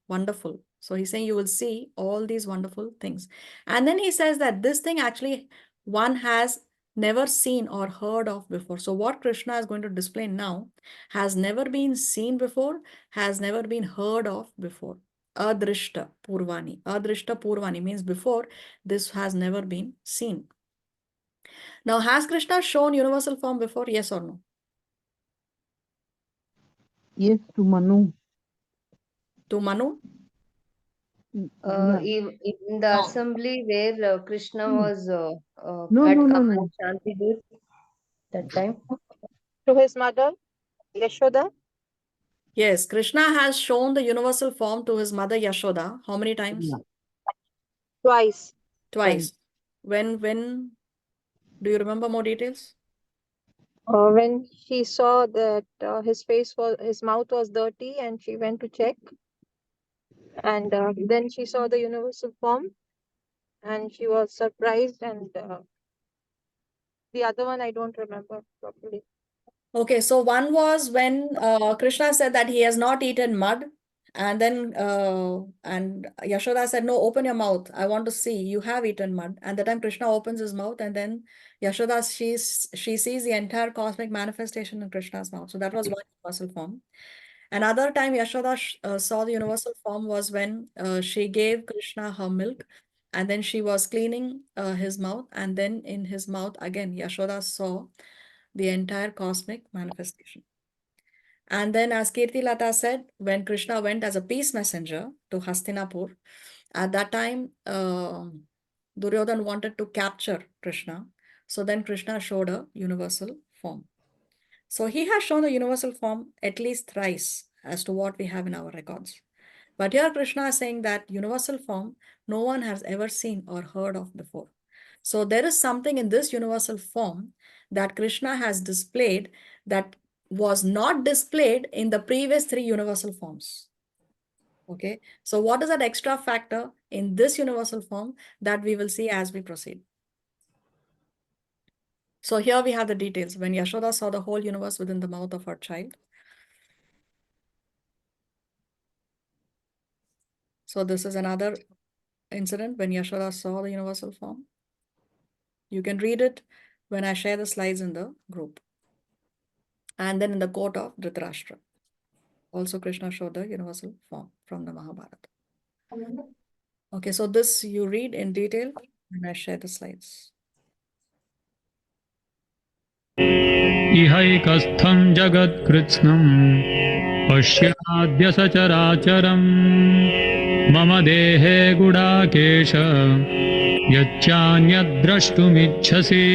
wonderful. So he's saying you will see all these wonderful things. And then he says that this thing actually one has never seen or heard of before. So what Krishna is going to display now has never been seen before, has never been heard of before. Adrishta Purvani. Adrishta Purvani means before, this has never been seen. Now, has Krishna shown universal form before? Yes or no? Yes, to Manu. To Manu? Yeah. In the No. assembly where Krishna Hmm. was No, at no, no, Aman no. Shanti Dut that time. To his mother, Yashoda. Yes, Krishna has shown the universal form to his mother Yashoda. How many times? Yeah. Twice. Twice. When do you remember more details? When she saw that his mouth was dirty, and she went to check, and then she saw the universal form, and she was surprised. And the other one I don't remember properly. Okay, so one was when Krishna said that he has not eaten mud, and then and Yashoda said, "No, open your mouth. I want to see. You have eaten mud." And that time Krishna opens his mouth, and then Yashoda she sees the entire cosmic manifestation in Krishna's mouth. So that was one universal form. Another time Yashoda saw the universal form was when she gave Krishna her milk, and then she was cleaning his mouth, and then in his mouth again Yashoda saw the entire cosmic manifestation. And then, as Kirti Lata said, when Krishna went as a peace messenger to Hastinapur, at that time, Duryodhan wanted to capture Krishna. So then Krishna showed a universal form. So he has shown the universal form at least thrice as to what we have in our records. But here Krishna is saying that universal form no one has ever seen or heard of before. So there is something in this universal form that Krishna has displayed that was not displayed in the previous three universal forms. Okay, so what is that extra factor in this universal form that we will see as we proceed? So here we have the details. When Yashoda saw the whole universe within the mouth of her child. So this is another incident when Yashoda saw the universal form. You can read it when I share the slides in the group. And then in the court of Dhritarashtra. Also Krishna showed the universal form from the Mahabharata. Okay, so this you read in detail when I share the slides. इहैकस्थं जगत्कृत्स्नं पश्याद्य सचराचरं मम देहे Gudakesh यच्चान्यद्द्रष्टुमिच्छसि.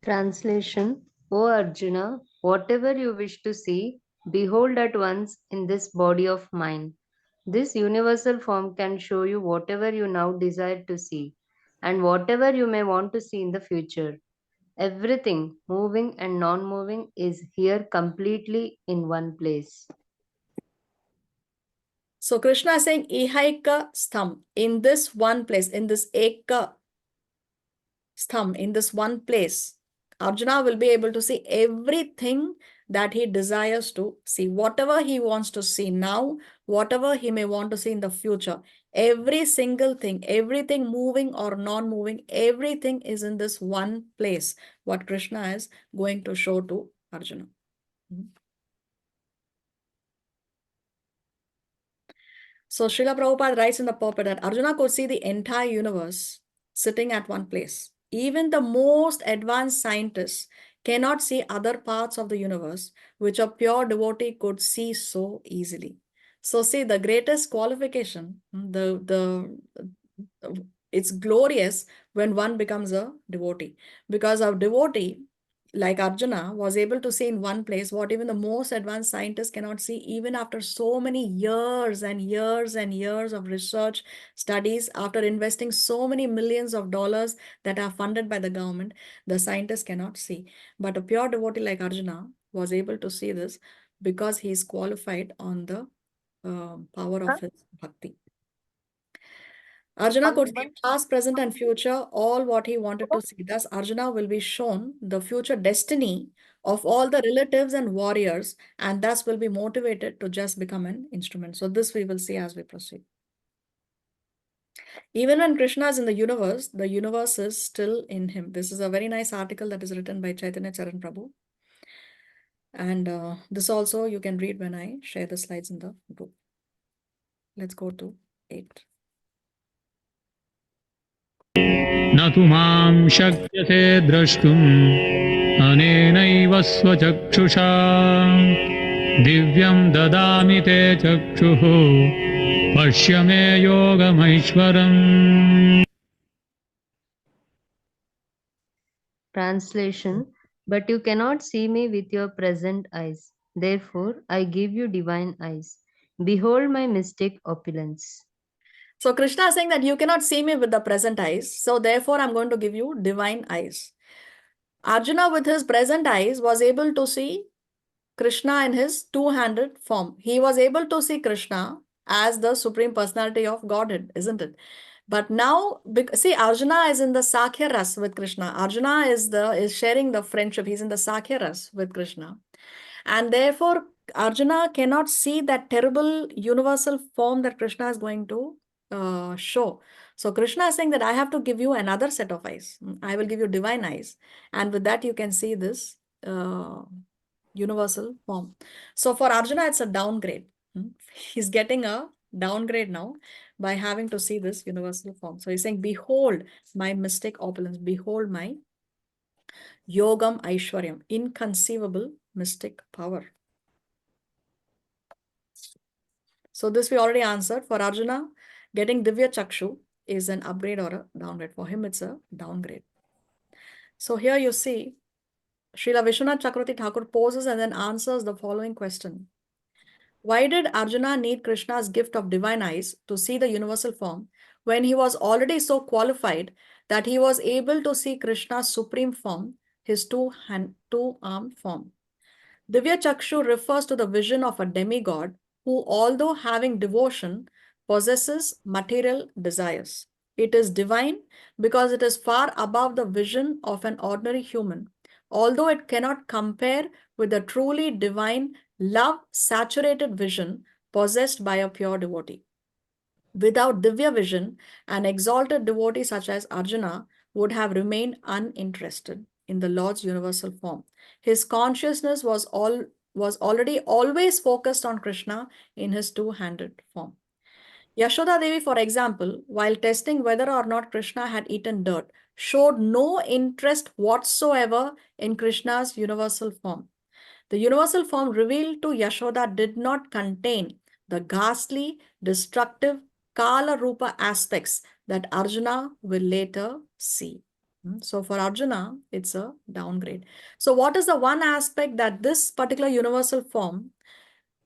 Translation: O Arjuna, whatever you wish to see, behold at once in this body of mine. This universal form can show you whatever you now desire to see, and whatever you may want to see in the future. Everything, moving and non-moving, is here completely in one place. So Krishna is saying Ihaika Stham, in this one place, in this Eka Stham, in this one place, Arjuna will be able to see everything that he desires to see, whatever he wants to see now, whatever he may want to see in the future. Every single thing, everything moving or non-moving, everything is in this one place, what Krishna is going to show to Arjuna. So Srila Prabhupada writes in the purport that Arjuna could see the entire universe sitting at one place. Even the most advanced scientists cannot see other parts of the universe, which a pure devotee could see so easily. So see, the greatest qualification, it's glorious when one becomes a devotee. Because a devotee, like Arjuna, was able to see in one place what even the most advanced scientists cannot see, even after so many years and years and years of research studies, after investing so many millions of dollars that are funded by the government, the scientists cannot see. But a pure devotee like Arjuna was able to see this because he is qualified on the power of his bhakti. Arjuna could see past, present, and future, all what he wanted to see. Thus, Arjuna will be shown the future destiny of all the relatives and warriors, and thus will be motivated to just become an instrument. So, this we will see as we proceed. Even when Krishna is in the universe is still in him. This is a very nice article that is written by Chaitanya Charan Prabhu. And this also you can read when I share the slides in the group. Let's go to 8. न तु मां शक्यते द्रष्टुम् अनेनैव स्वचक्षुषा दिव्यं ददामि ते चक्षुः पश्य मे योगमैश्वरम्. Translation: But you cannot see me with your present eyes. Therefore, I give you divine eyes. Behold my mystic opulence. So Krishna is saying that you cannot see me with the present eyes. So therefore, I'm going to give you divine eyes. Arjuna with his present eyes was able to see Krishna in his two-handed form. He was able to see Krishna as the Supreme Personality of Godhead, isn't it? But now, see, Arjuna is in the Sakhya Ras with Krishna. Arjuna is sharing the friendship. He's in the Sakhya Ras with Krishna. And therefore, Arjuna cannot see that terrible universal form that Krishna is going to show. So Krishna is saying that I have to give you another set of eyes. I will give you divine eyes. And with that, you can see this universal form. So for Arjuna, it's a downgrade. He's getting a downgrade now by having to see this universal form. So he's saying, behold my mystic opulence, behold my Yogam Aishwaryam, inconceivable mystic power. So this we already answered. For Arjuna, getting Divya Chakshu is an upgrade or a downgrade. For him, it's a downgrade. So here you see, Srila Vishwanath Chakravarti Thakur poses and then answers the following question. Why did Arjuna need Krishna's gift of divine eyes to see the universal form when he was already so qualified that he was able to see Krishna's supreme form, his two-armed form? Divya Chakshu refers to the vision of a demigod who, although having devotion, possesses material desires. It is divine because it is far above the vision of an ordinary human, although it cannot compare with the truly divine, love-saturated vision possessed by a pure devotee. Without Divya vision, an exalted devotee such as Arjuna would have remained uninterested in the Lord's universal form. His consciousness was already always focused on Krishna in his two-handed form. Yashoda Devi, for example, while testing whether or not Krishna had eaten dirt, showed no interest whatsoever in Krishna's universal form. The universal form revealed to Yashoda did not contain the ghastly, destructive Kala Rupa aspects that Arjuna will later see. So for Arjuna, it's a downgrade. So what is the one aspect that this particular universal form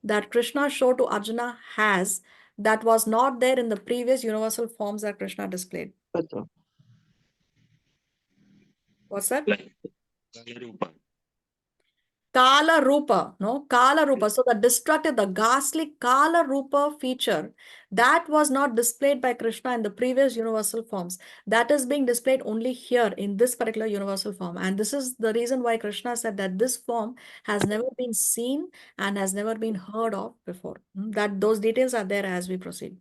that Krishna showed to Arjuna has that was not there in the previous universal forms that Krishna displayed? What's that? Kala Rupa, no? Kala Rupa. So the destructive, the ghastly Kala Rupa feature, that was not displayed by Krishna in the previous universal forms. That is being displayed only here in this particular universal form. And this is the reason why Krishna said that this form has never been seen and has never been heard of before. That those details are there as we proceed.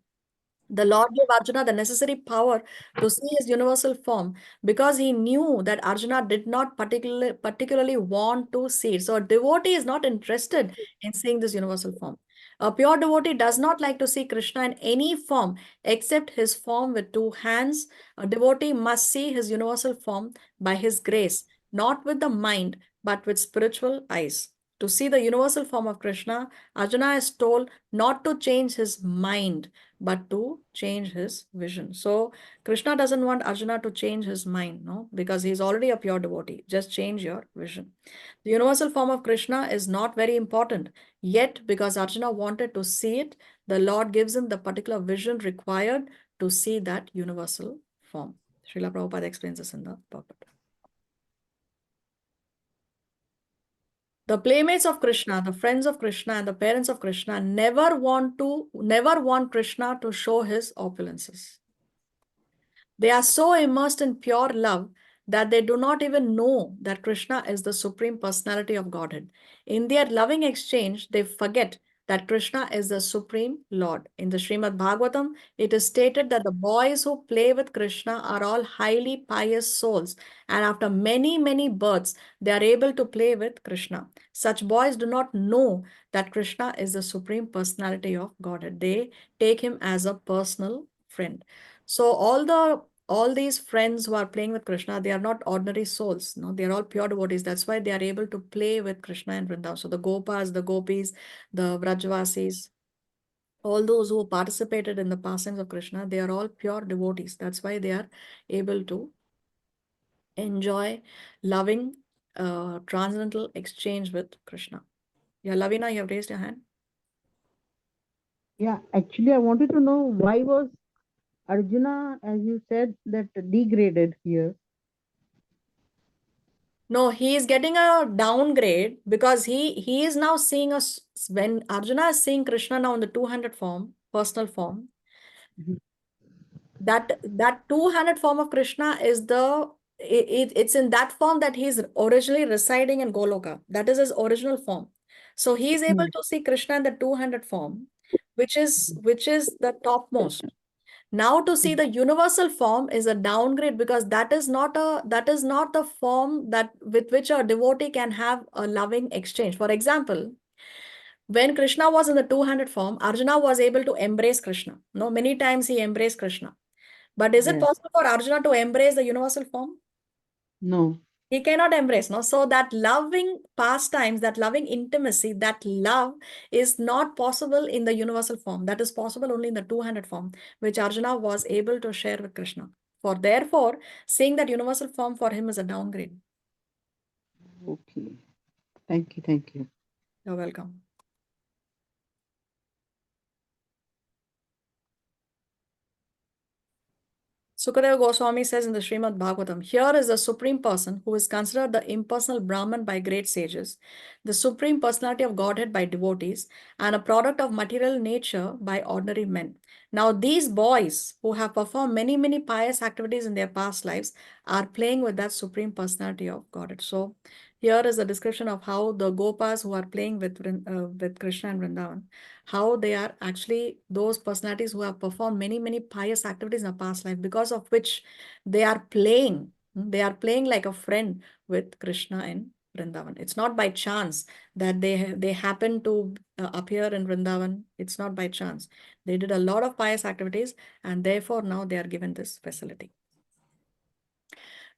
The Lord gave Arjuna the necessary power to see his universal form because he knew that Arjuna did not particularly want to see it. So a devotee is not interested in seeing this universal form. A pure devotee does not like to see Krishna in any form except his form with two hands. A devotee must see his universal form by his grace, not with the mind, but with spiritual eyes. To see the universal form of Krishna, Arjuna is told not to change his mind, but to change his vision. So Krishna doesn't want Arjuna to change his mind, no, because he's already a pure devotee. Just change your vision. The universal form of Krishna is not very important. Yet, because Arjuna wanted to see it, the Lord gives him the particular vision required to see that universal form. Srila Prabhupada explains this in the Bhagavad. The playmates of Krishna, the friends of Krishna, and the parents of Krishna never want Krishna to show his opulences. They are so immersed in pure love that they do not even know that Krishna is the Supreme Personality of Godhead. In their loving exchange, they forget that Krishna is the Supreme Lord. In the Srimad Bhagavatam, it is stated that the boys who play with Krishna are all highly pious souls, and after many, many births, they are able to play with Krishna. Such boys do not know that Krishna is the Supreme Personality of Godhead. They take him as a personal friend. So all these friends who are playing with Krishna, they are not ordinary souls. No, they are all pure devotees. That's why they are able to play with Krishna and Vrindavan. So the Gopas, the Gopis, the Vrajvasis, all those who participated in the pastimes of Krishna, they are all pure devotees. That's why they are able to enjoy loving transcendental exchange with Krishna. Yeah, Lavina, you have raised your hand. Yeah, actually, I wanted to know why was Arjuna, as you said, that degraded here. No, he is getting a downgrade because he is now seeing us when Arjuna is seeing Krishna now in the two-handed form, personal form. That two-handed form of Krishna is it's in that form that he's originally residing in Goloka. That is his original form. So he is able to see Krishna in the two-handed form, which is the topmost. Now to see the universal form is a downgrade because that is not the form that with which a devotee can have a loving exchange. For example, when Krishna was in the two-handed form, Arjuna was able to embrace Krishna. No, many times he embraced Krishna. But is it Yes. possible for Arjuna to embrace the universal form? No. He cannot embrace, no? So that loving pastimes, that loving intimacy, that love is not possible in the universal form. That is possible only in the two-handed form, which Arjuna was able to share with Krishna. For therefore, seeing that universal form for him is a downgrade. Okay. Thank you. Thank you. You're welcome. Sukadeva Goswami says in the Srimad Bhagavatam, here is the Supreme Person who is considered the impersonal Brahman by great sages, the Supreme Personality of Godhead by devotees, and a product of material nature by ordinary men. Now these boys who have performed many, many pious activities in their past lives are playing with that Supreme Personality of Godhead. So here is a description of how the Gopas who are playing with Krishna and Vrindavan, how they are actually those personalities who have performed many, many pious activities in a past life, because of which they are playing. They are playing like a friend with Krishna and Vrindavan. It's not by chance that they happen to appear in Vrindavan. It's not by chance. They did a lot of pious activities, and therefore now they are given this facility.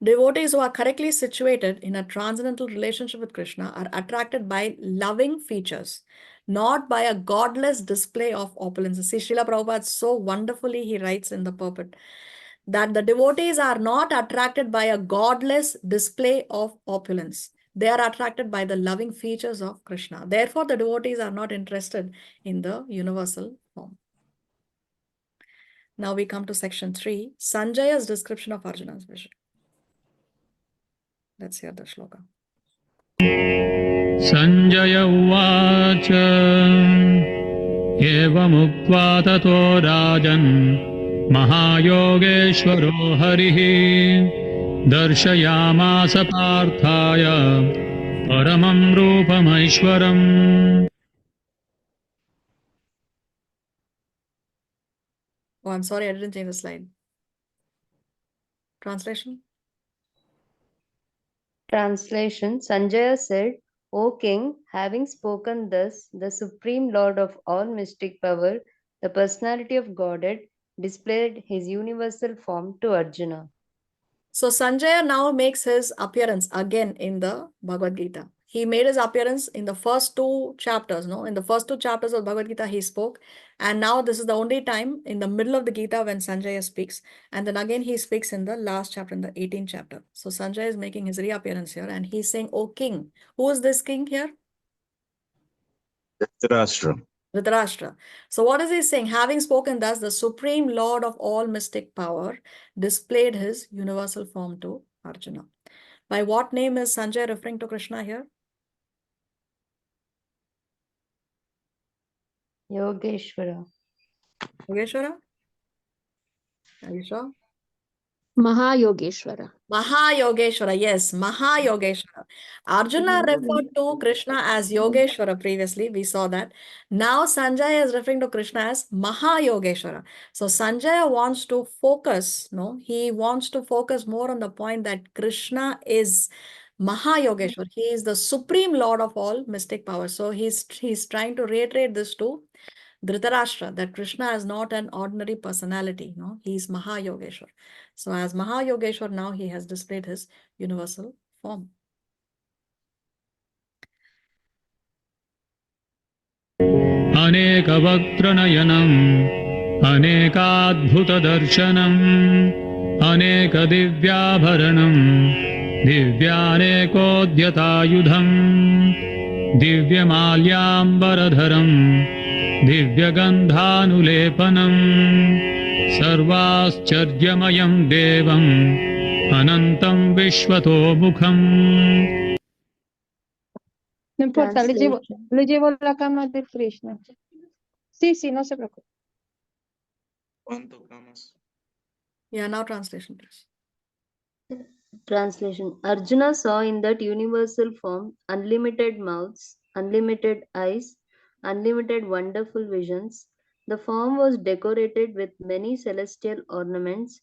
Devotees who are correctly situated in a transcendental relationship with Krishna are attracted by loving features, not by a godless display of opulence. See, Srila Prabhupada so wonderfully he writes in the purport that the devotees are not attracted by a godless display of opulence. They are attracted by the loving features of Krishna. Therefore, the devotees are not interested in the universal form. Now we come to section 3, Sanjaya's description of Arjuna's vision. Let's hear the shloka. Sanjay Uvacha Evamuktva tato rajan Mahayogeshwaro Harihi Darshayamasa Parthaya Paramam Rupamaishwaram. Oh, I'm sorry, I didn't change the slide. Translation? Translation. Sanjaya said, O king, having spoken thus, the supreme lord of all mystic power, the personality of Godhead, displayed his universal form to Arjuna. So Sanjaya now makes his appearance again in the Bhagavad Gita. He made his appearance in the first two chapters, no? In the first two chapters of Bhagavad Gita, he spoke. And now this is the only time in the middle of the Gita when Sanjaya speaks. And then again, he speaks in the last chapter, in the 18th chapter. So Sanjaya is making his reappearance here. And he's saying, O king. Who is this king here? Dhritarashtra. Dhritarashtra. So what is he saying? Having spoken thus, the supreme lord of all mystic power displayed his universal form to Arjuna. By what name is Sanjay referring to Krishna here? Yogeshwara. Yogeshwara? Are you sure? Mahayogeshwara. Mahayogeshwara, yes, Mahayogeshwara. Arjuna referred to Krishna as Yogeshwara previously, we saw that. Now Sanjaya is referring to Krishna as Mahayogeshwara. So Sanjaya wants to focus, no, he wants to focus more on the point that Krishna is Mahayogeshwara. He is the supreme lord of all mystic power. So he's trying to reiterate this to Dhritarashtra, that Krishna is not an ordinary personality, no, he is Mahayogeshwar. So as Mahayogeshwar, now he has displayed his universal form. Aneka Vaktranayanam Anekadbhuta Darshanam Aneka Divyabharanam Divyanekodhyatayudham Divyamalyambaradharam Divyagandhanulepanam Sarvascharyamayam Devam Anantam Vishwato Mukham. No importa, Translation. le llevo la cama de Krishna. Sí, sí, no se preocupe. ¿Cuánto camas? Yeah, now translation, please. Translation. Arjuna saw in that universal form unlimited mouths, unlimited eyes, unlimited wonderful visions. The form was decorated with many celestial ornaments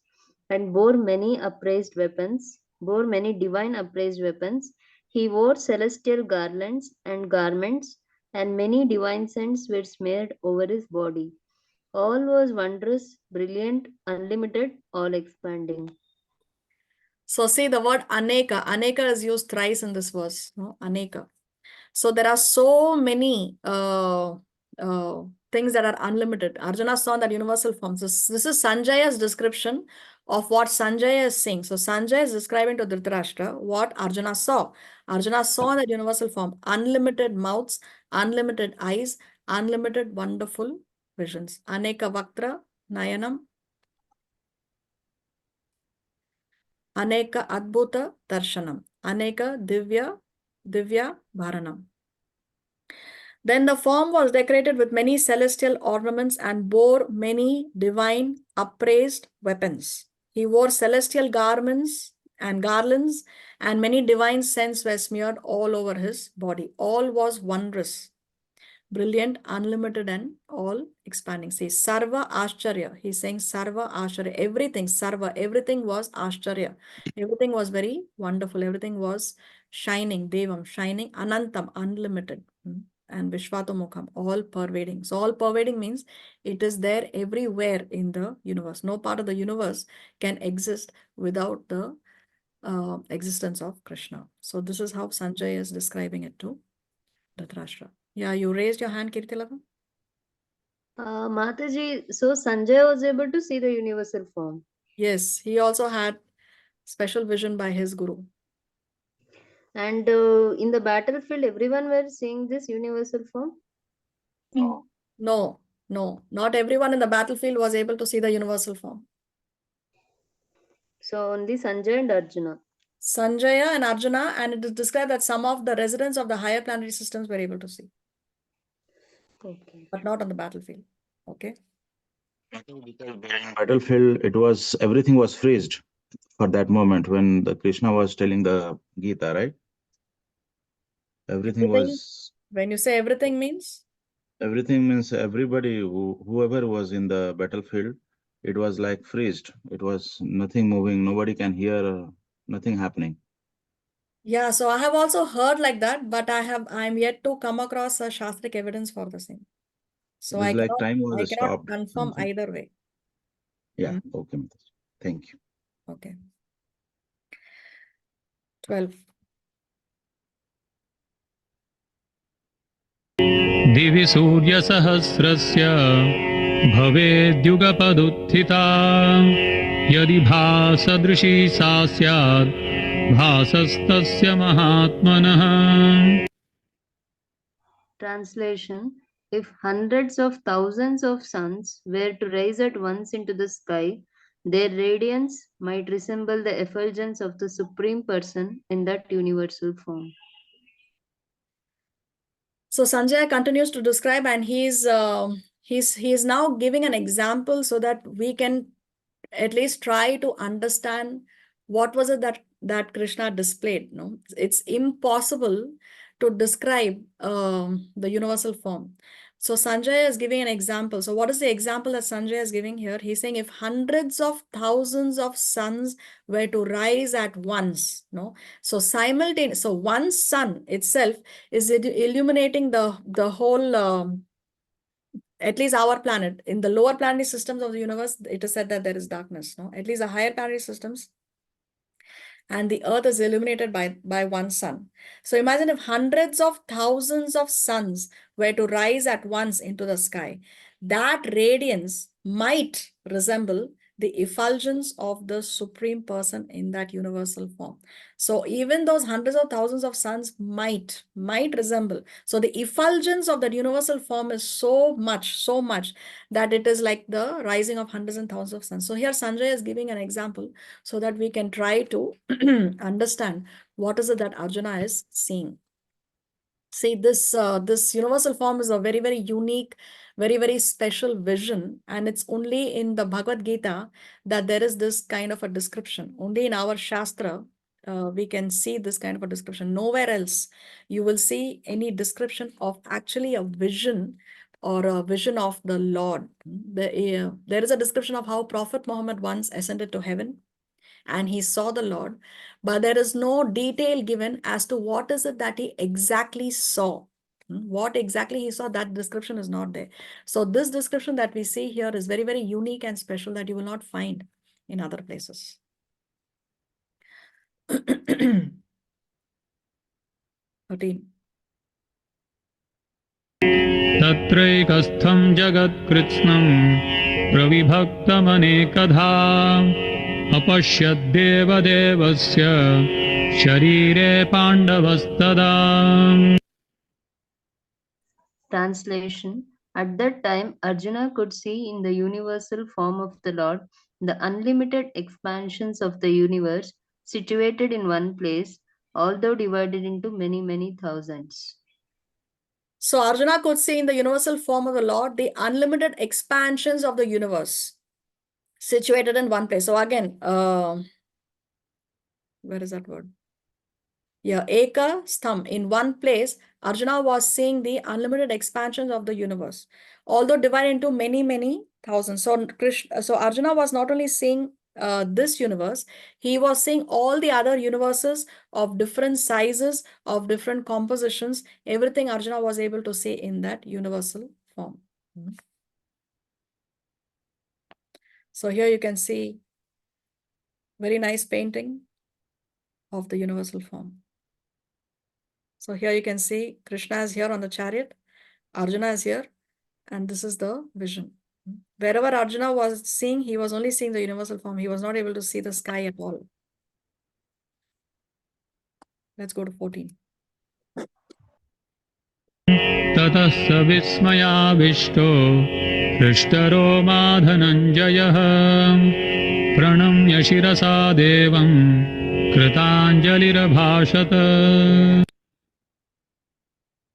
and bore many divine upraised weapons. He wore celestial garlands and garments, and many divine scents were smeared over his body. All was wondrous, brilliant, unlimited, all expanding. So see the word aneka. Aneka is used thrice in this verse. No? Aneka. So there are so many things that are unlimited. Arjuna saw that universal form. So this is Sanjaya's description of what Sanjaya is saying. So Sanjaya is describing to Dhritarashtra what Arjuna saw. Arjuna saw that universal form. Unlimited mouths, unlimited eyes, unlimited wonderful visions. Aneka Vaktra, Nayanam, Aneka Adbhuta Darshanam, Aneka Divya Bharanam. Then the form was decorated with many celestial ornaments and bore many divine upraised weapons. He wore celestial garments and garlands, and many divine scents were smeared all over his body. All was wondrous, brilliant, unlimited, and all expanding. See, Sarva Ashcharya. He's saying Sarva Ashcharya. Everything, Sarva, everything was Ashcharya. Everything was very wonderful. Everything was shining, Devam, shining, Anantam, unlimited. And Vishwatomukham, all pervading. So all pervading means it is there everywhere in the universe. No part of the universe can exist without the existence of Krishna. So this is how Sanjay is describing it to Dhritarashtra. Yeah, you raised your hand, Kirtilava? Mataji, so Sanjay was able to see the universal form. Yes, he also had special vision by his guru. And in the battlefield, everyone were seeing this universal form? No, not everyone in the battlefield was able to see the universal form. So only Sanjay and Arjuna. Sanjaya and Arjuna, and it is described that some of the residents of the higher planetary systems were able to see. Okay. But not on the battlefield. Okay. Because during battlefield, everything was freezed for that moment when the Krishna was telling the Gita, right? Everything was. When you say everything means? Everything means everybody, whoever was in the battlefield, it was like freezed. It was nothing moving. Nobody can hear, nothing happening. Yeah, so I have also heard like that, but I'm yet to come across a Shastric evidence for the same. So It is like time I was cannot stopped. confirm Something. either way. Yeah, okay. Thank you. Okay. 12. दिवि सूर्यसहस्रस्य भवेद्युगपदुत्थिता यदि भासदृशी सा स्यात् भासस्तस्य महात्मनः. Translation: if hundreds of thousands of suns were to rise at once into the sky, their radiance might resemble the effulgence of the Supreme Person in that universal form. So Sanjay continues to describe, and he's now giving an example so that we can at least try to understand what was it that Krishna displayed. No, it's impossible to describe the universal form. So Sanjay is giving an example. So what is the example that Sanjay is giving here? He's saying if hundreds of thousands of suns were to rise at once, no, so simultaneously, so one sun itself is illuminating the whole. At least our planet. In the lower planetary systems of the universe, it is said that there is darkness. No, at least the higher planetary systems, and the earth is illuminated by one sun. So imagine if hundreds of thousands of suns were to rise at once into the sky. That radiance might resemble the effulgence of the Supreme Person in that universal form. So even those hundreds of thousands of suns might resemble. So the effulgence of that universal form is so much that it is like the rising of hundreds and thousands of suns. So here Sanjay is giving an example so that we can try to understand what is it that Arjuna is seeing. See, this universal form is a very, very unique, very, very special vision. And it's only in the Bhagavad Gita that there is this kind of a description. Only in our Shastra, we can see this kind of a description. Nowhere else you will see any description of actually a vision or a vision of the Lord. There is a description of how Prophet Muhammad once ascended to heaven and he saw the Lord, but there is no detail given as to what is it that he exactly saw. What exactly he saw, that description is not there. So this description that we see here is very, very unique and special that you will not find in other places. 13. तत्रैकस्थं जगत्कृत्स्नं प्रविभक्तमनेकधा अपश्यद्देवदेवस्य शरीरे पाण्डवस्तदा. Translation. At that time, Arjuna could see in the universal form of the Lord the unlimited expansions of the universe situated in one place, although divided into many, many thousands. So Arjuna could see in the universal form of the Lord the unlimited expansions of the universe situated in one place. So again, where is that word? Yeah, Eka Stham. In one place, Arjuna was seeing the unlimited expansions of the universe, although divided into many, many thousands. So Arjuna was not only seeing this universe, he was seeing all the other universes of different sizes, of different compositions. Everything Arjuna was able to see in that universal form. So here you can see very nice painting of the universal form. So here you can see Krishna is here on the chariot, Arjuna is here, and this is the vision. Wherever Arjuna was seeing, he was only seeing the universal form. He was not able to see the sky at all. Let's go to 14. ततः स विस्मयाविष्टो हृष्टरो मा धनञ्जयः प्रणम्य शिरसा देवं कृताञ्जलिरभाषत.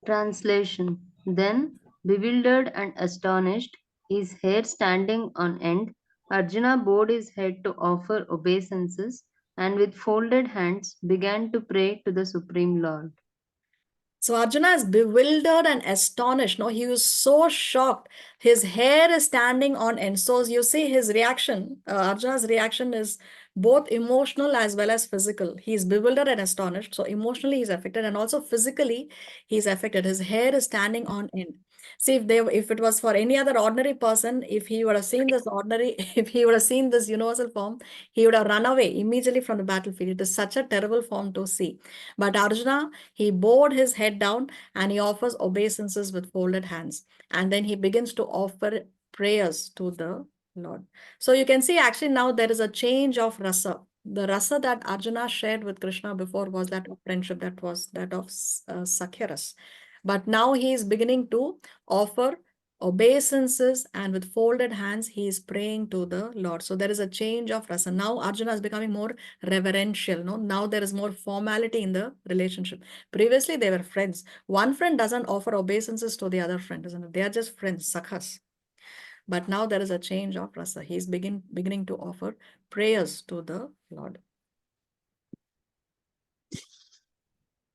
Translation. Then, bewildered and astonished, his hair standing on end, Arjuna bowed his head to offer obeisances and with folded hands began to pray to the Supreme Lord. So Arjuna is bewildered and astonished. No, he was so shocked. His hair is standing on end. So you see his reaction, Arjuna's reaction is both emotional as well as physical. He's bewildered and astonished. So emotionally he's affected, and also physically he's affected. His hair is standing on end. See, if it was for any other ordinary person, if he would have seen this ordinary, if he would have seen this universal form, he would have run away immediately from the battlefield. It is such a terrible form to see. But Arjuna, he bowed his head down and he offers obeisances with folded hands. And then he begins to offer prayers to the Lord. So you can see actually now there is a change of rasa. The rasa that Arjuna shared with Krishna before was that of friendship, that was that of Sakhya ras. But now he is beginning to offer obeisances, and with folded hands he is praying to the Lord. So there is a change of rasa. Now Arjuna is becoming more reverential. No, now there is more formality in the relationship. Previously they were friends. One friend doesn't offer obeisances to the other friend, isn't it? They are just friends, sakhas. But now there is a change of rasa. He is beginning to offer prayers to the Lord.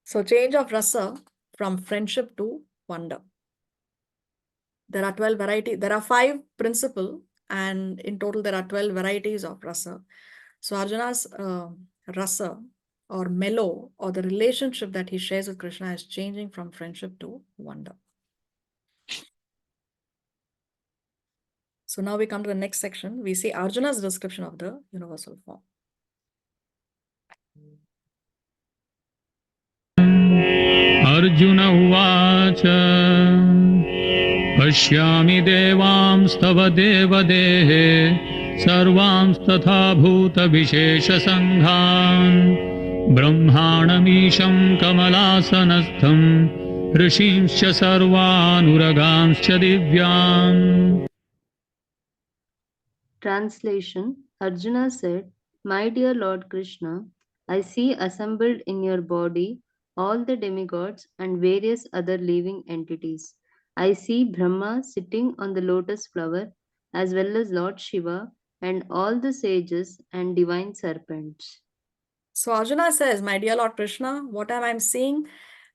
So change of rasa from friendship to wonder. There are 12 varieties. There are 5 principles, and in total there are 12 varieties of rasa. So Arjuna's rasa or mellow, or the relationship that he shares with Krishna, is changing from friendship to wonder. So now we come to the next section. We see Arjuna's description of the universal form. Arjun उवाच पश्यामि देवांस्तव देवदेहे सर्वांस्तथा भूतविशेषसङ्घान् ब्रह्माणमीशं कमलासनस्थं ऋषींश्च सर्वानुरगांश्च दिव्यान्. Translation. Arjuna said, My dear Lord Krishna, I see assembled in your body all the demigods and various other living entities. I see Brahma sitting on the lotus flower, as well as Lord Shiva and all the sages and divine serpents. So Arjuna says, my dear Lord Krishna, what am I seeing?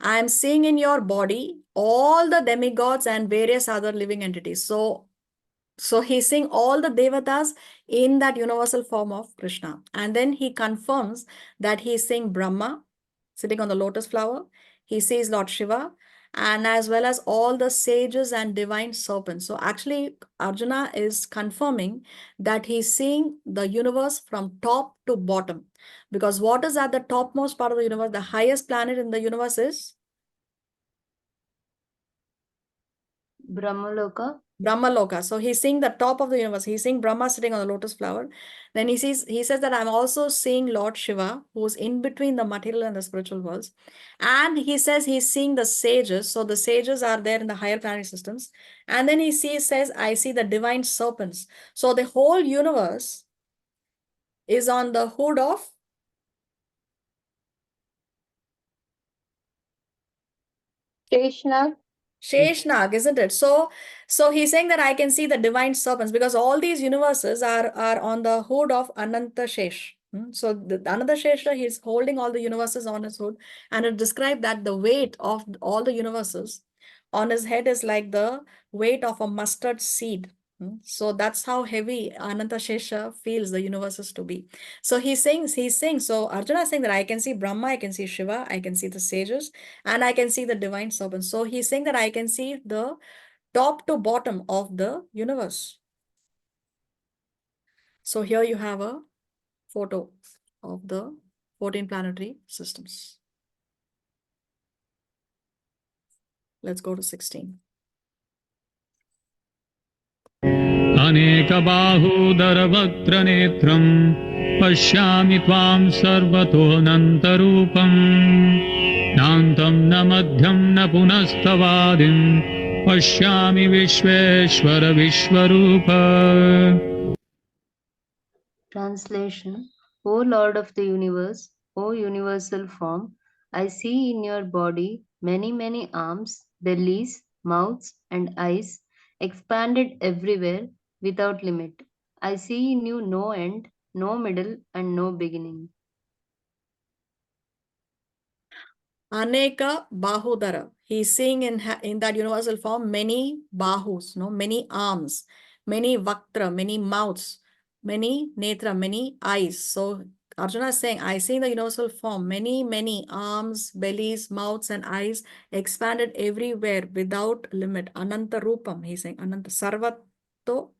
I am seeing in your body all the demigods and various other living entities. So he's seeing all the devatas in that universal form of Krishna. And then he confirms that he is seeing Brahma sitting on the lotus flower. He sees Lord Shiva and as well as all the sages and divine serpents. So actually, Arjuna is confirming that he's seeing the universe from top to bottom. Because what is at the topmost part of the universe? The highest planet in the universe is Brahmaloka. Brahmaloka. So he's seeing the top of the universe. He's seeing Brahma sitting on the lotus flower. Then he says that I'm also seeing Lord Shiva, who's in between the material and the spiritual worlds. And he says he's seeing the sages. So the sages are there in the higher planetary systems. And then says, I see the divine serpents. So the whole universe is on the hood of Krishna. Sheshnag, isn't it? So he's saying that I can see the divine serpents because all these universes are on the hood of Ananta Shesh. So the Ananta Shesha, he's holding all the universes on his hood, and it described that the weight of all the universes on his head is like the weight of a mustard seed. So that's how heavy Ananta Shesha feels the universes to be. So so Arjuna is saying that I can see Brahma, I can see Shiva, I can see the sages, and I can see the divine serpent. So he's saying that I can see the top to bottom of the universe. So here you have a photo of the 14 planetary systems. Let's go to 16. अनेकबाहूदरवक्त्रनेत्रं पश्यामि त्वां सर्वतोऽनन्तरूपं नान्तं न मध्यं न पुनस्तवादिं पश्यामि विश्वेश्वर विश्वरूप. Translation. O Lord of the universe, O universal form, I see in your body many, many arms, bellies, mouths, and eyes, expanded everywhere without limit. I see in you no end, no middle, and no beginning. Aneka Bahudara. He's seeing in that universal form many bahus, many arms, many vaktra, many mouths, many netra, many eyes. So Arjuna is saying, I see in the universal form many, many arms, bellies, mouths, and eyes expanded everywhere without limit. Ananta Rupam, he's saying, Ananta Sarvato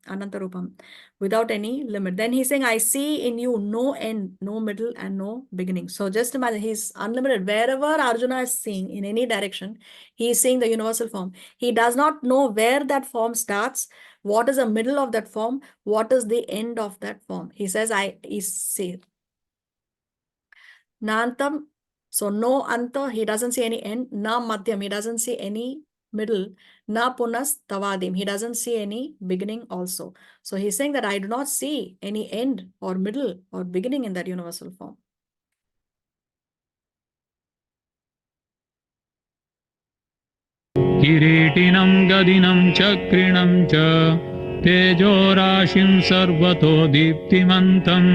Ananta Rupam, without any limit. Then he's saying, I see in you no end, no middle, and no beginning. So just imagine, he's unlimited. Wherever Arjuna is seeing in any direction, he is seeing the universal form. He does not know where that form starts, what is the middle of that form, what is the end of that form. He says, he see. Nantam, so no anta, he doesn't see any end. Na madhyam, he doesn't see any middle. Na punas tavadim, he doesn't see any beginning also. So he's saying that I do not see any end or middle or beginning in that universal form. किरीटिनं गदिनं चक्रिणं च तेजोराशिं सर्वतो दीप्तिमन्तं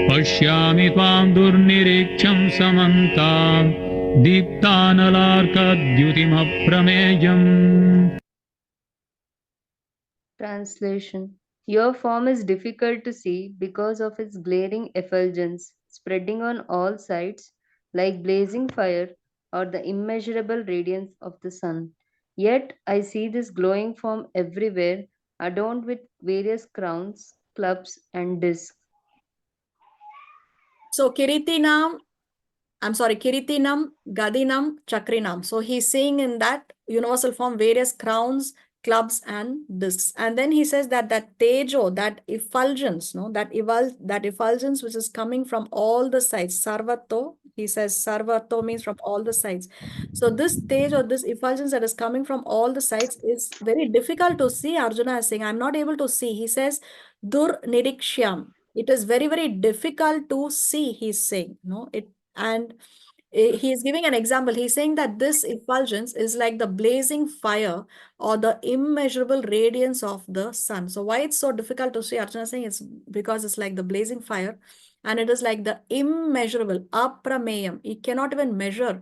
पश्यामि त्वां दुर्निरीक्षं समन्तात् दीप्तानलार्कद्युतिमप्रमेयम्. Translation. Your form is difficult to see because of its glaring effulgence, spreading on all sides like blazing fire or the immeasurable radiance of the sun. Yet I see this glowing form everywhere, adorned with various crowns, clubs, and discs. So Kiritinam, Kiritinam, Gadinam, Chakrinam. So he's seeing in that universal form various crowns, clubs, and discs. And then he says that tejo, that effulgence, that effulgence which is coming from all the sides. Sarvato, he says sarvato means from all the sides. So this tejo, this effulgence that is coming from all the sides is very difficult to see. Arjuna is saying, I'm not able to see. He says, dur nirikshyam. It is very, very difficult to see, he's saying. And he is giving an example. He's saying that this effulgence is like the blazing fire or the immeasurable radiance of the sun. So why it's so difficult to see? Arjuna is saying it's because it's like the blazing fire and it is like the immeasurable, aprameyam. He cannot even measure.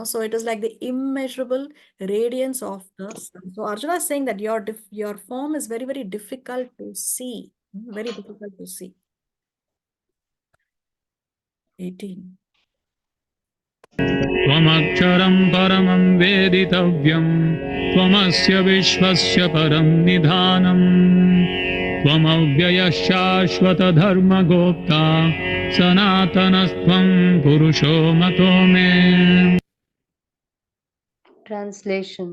So it is like the immeasurable radiance of the sun. So Arjuna is saying that your form is very, very difficult to see. Very difficult to see. 18. त्वमक्षरं परमं वेदितव्यं त्वमस्य विश्वस्य परं निधानम् त्वमव्ययः शाश्वतधर्मगोप्ता सनातनस्त्वं पुरुषो मतो मे. Translation.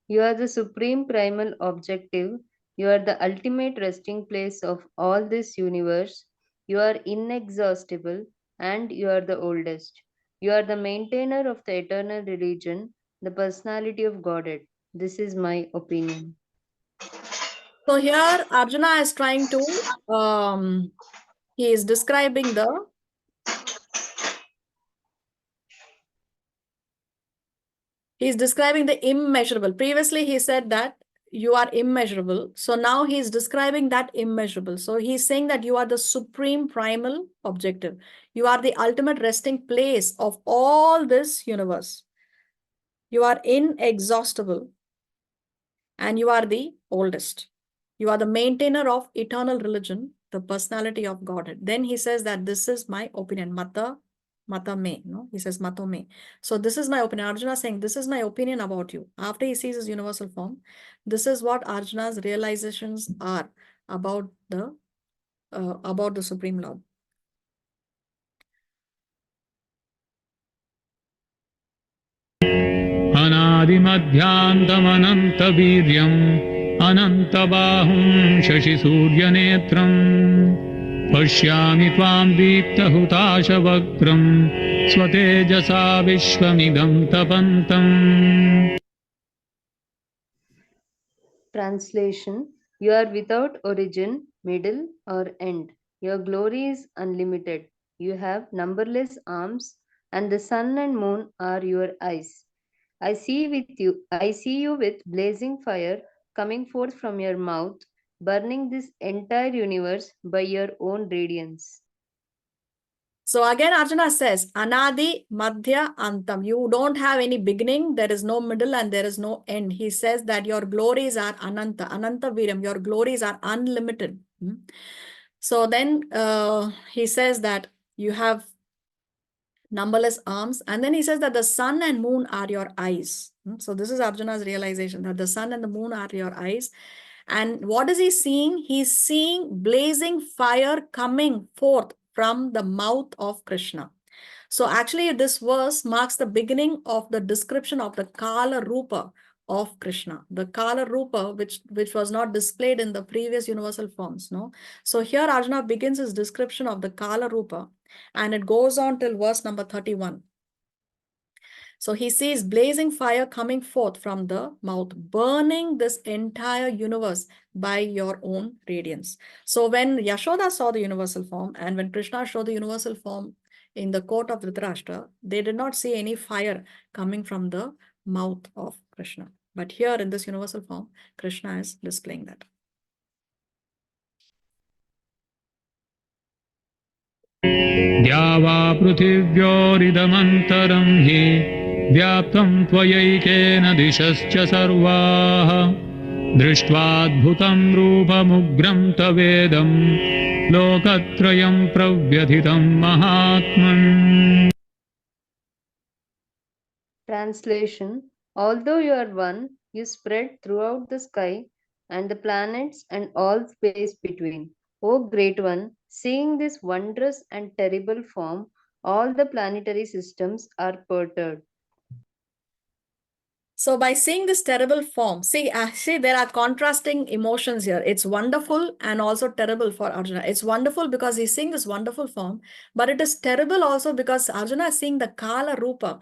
You are the supreme primal objective. You are the ultimate resting place of all this universe. You are inexhaustible and you are the oldest. You are the maintainer of the eternal religion, the personality of Godhead. This is my opinion. So here Arjuna is trying to, he is describing the immeasurable. Previously, he said that you are immeasurable. So now he is describing that immeasurable. So he's saying that you are the supreme primal objective. You are the ultimate resting place of all this universe. You are inexhaustible and you are the oldest. You are the maintainer of eternal religion, the personality of Godhead. Then he says that this is my opinion. Mata me. No, he says Mato me. So this is my opinion. Arjuna is saying, this is my opinion about you. After he sees his universal form, this is what Arjuna's realizations are about the Supreme Lord. अनादिमध्यान्तमनन्तवीर्यम् अनन्तबाहुं शशिसूर्यनेत्रम् पश्यामि त्वां दीप्तहुताशवक्त्रं स्वतेजसा विश्वमिदं तपन्तम्. Translation. You are without origin, middle, or end. Your glory is unlimited. You have numberless arms, and the sun and moon are your eyes. I see you with blazing fire coming forth from your mouth, burning this entire universe by your own radiance. So again, Arjuna says, Anadi, Madhya, Antam. You don't have any beginning, there is no middle, and there is no end. He says that your glories are Ananta, Ananta Viram. Your glories are unlimited. So then he says that you have numberless arms. And then he says that the sun and moon are your eyes. So this is Arjuna's realization that the sun and the moon are your eyes. And what is he seeing? He's seeing blazing fire coming forth from the mouth of Krishna. So actually this verse marks the beginning of the description of the Kala Rupa of Krishna, the Kala Rupa which was not displayed in the previous universal forms. No. So here Arjuna begins his description of the Kala Rupa and it goes on till verse number 31. So he sees blazing fire coming forth from the mouth, burning this entire universe by your own radiance. So when Yashoda saw the universal form and when Krishna showed the universal form in the court of Dhritarashtra, they did not see any fire coming from the mouth of Krishna. But here in this universal form, Krishna is displaying that. द्यावा पृथिव्योरिदमन्तरं हि व्याप्तं त्वयैकेन दिशश्च सर्वाः दृष्ट्वाद्भुतं रूपमुग्रं तवेदं लोकत्रयं प्रव्यथितं महात्मन्. Translation. Although you are one, you spread throughout the sky and the planets and all space between. O Great One, seeing this wondrous and terrible form, all the planetary systems are perturbed. So by seeing this terrible form, see, there are contrasting emotions here. It's wonderful and also terrible for Arjuna. It's wonderful because he's seeing this wonderful form, but it is terrible also because Arjuna is seeing the Kala Rupa.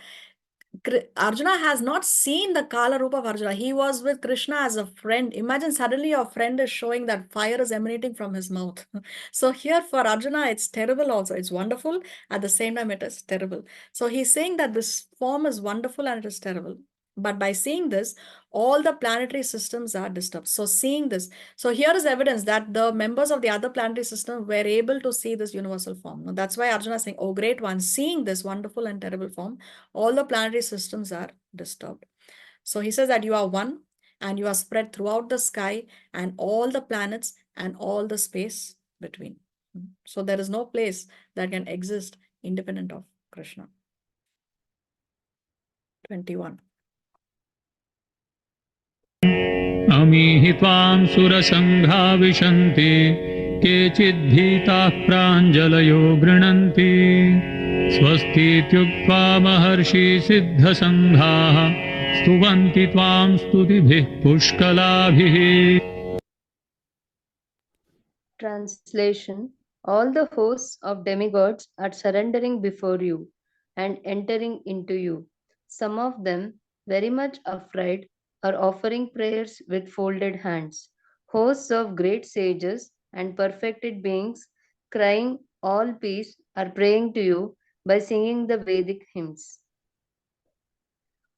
Arjuna has not seen the Kala Rupa of Arjuna. He was with Krishna as a friend. Imagine suddenly your friend is showing that fire is emanating from his mouth. So here for Arjuna, it's terrible also. It's wonderful. At the same time, it is terrible. So he's saying that this form is wonderful and it is terrible. But by seeing this, all the planetary systems are disturbed. So seeing this, so here is evidence that the members of the other planetary system were able to see this universal form. Now, that's why Arjuna is saying, oh, great one, seeing this wonderful and terrible form, all the planetary systems are disturbed. So he says that you are one and you are spread throughout the sky and all the planets and all the space between. So there is no place that can exist independent of Krishna. 21. अमीहि त्वां सुरसङ्घा विशन्ति केचिद्भीताः प्राञ्जलयो गृह्णन्ति स्वस्तीत्युक्त्वा महर्षि सिद्धसङ्घाः स्तुवन्ति त्वां स्तुतिभिः पुष्कलाभिः. Translation: all the hosts of demigods are surrendering before you and entering into you. Some of them, very much afraid, are offering prayers with folded hands. Hosts of great sages and perfected beings, crying all peace, are praying to you by singing the Vedic hymns.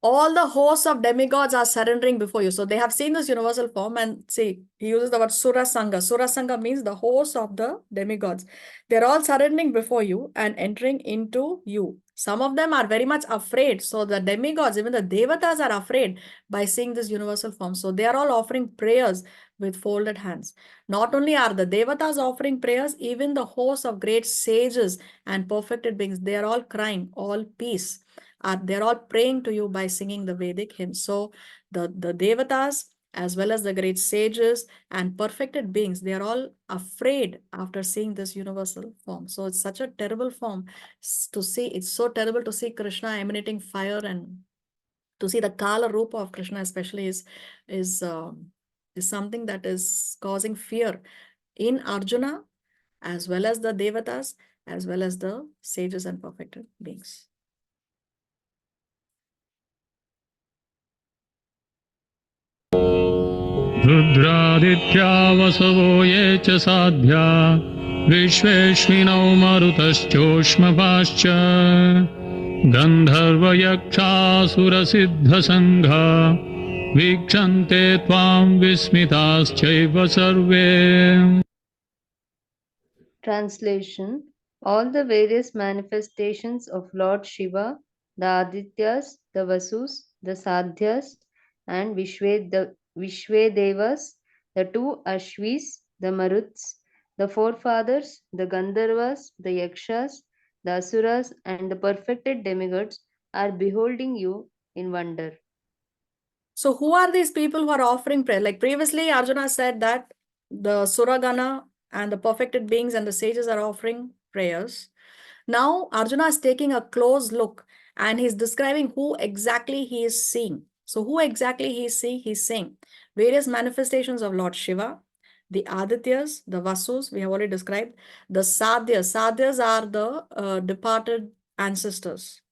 All the hosts of demigods are surrendering before you. So they have seen this universal form, and see, he uses the word Sura Sangha. Sura Sangha means the hosts of the demigods. They're all surrendering before you and entering into you. Some of them are very much afraid. So the demigods, even the devatas, are afraid by seeing this universal form. So they are all offering prayers with folded hands. Not only are the devatas offering prayers, even the hosts of great sages and perfected beings, they are all crying, all peace. They're all praying to you by singing the Vedic hymns. So the devatas, as well as the great sages and perfected beings, they are all afraid after seeing this universal form. So it's such a terrible form to see. It's so terrible to see Krishna emanating fire, and to see the Kala Rupa of Krishna especially is something that is causing fear in Arjuna, as well as the devatas, as well as the sages and perfected beings. रुद्रादित्या वसवो ये च साध्या विश्वेश्विनौ मरुतश्चोष्मपाश्च गन्धर्वयक्षासुरसिद्धसङ्घा वीक्षन्ते त्वां विस्मिताश्चैव सर्वे. Translation: all the various manifestations of Lord Shiva, the Adityas, the Vasus, the Sadhyas, and Vishvedevas, the two Ashvis, the Maruts, the forefathers, the Gandharvas, the Yakshas, the Asuras, and the perfected demigods are beholding you in wonder. So who are these people who are offering prayer? Like previously, Arjuna said that the Suragana and the perfected beings and the sages are offering prayers. Now Arjuna is taking a close look and he's describing who exactly he is seeing. So who exactly he is seeing? He's seeing various manifestations of Lord Shiva, the Adityas, the Vasus, we have already described, the Sadhyas. Sadhyas are the departed ancestors.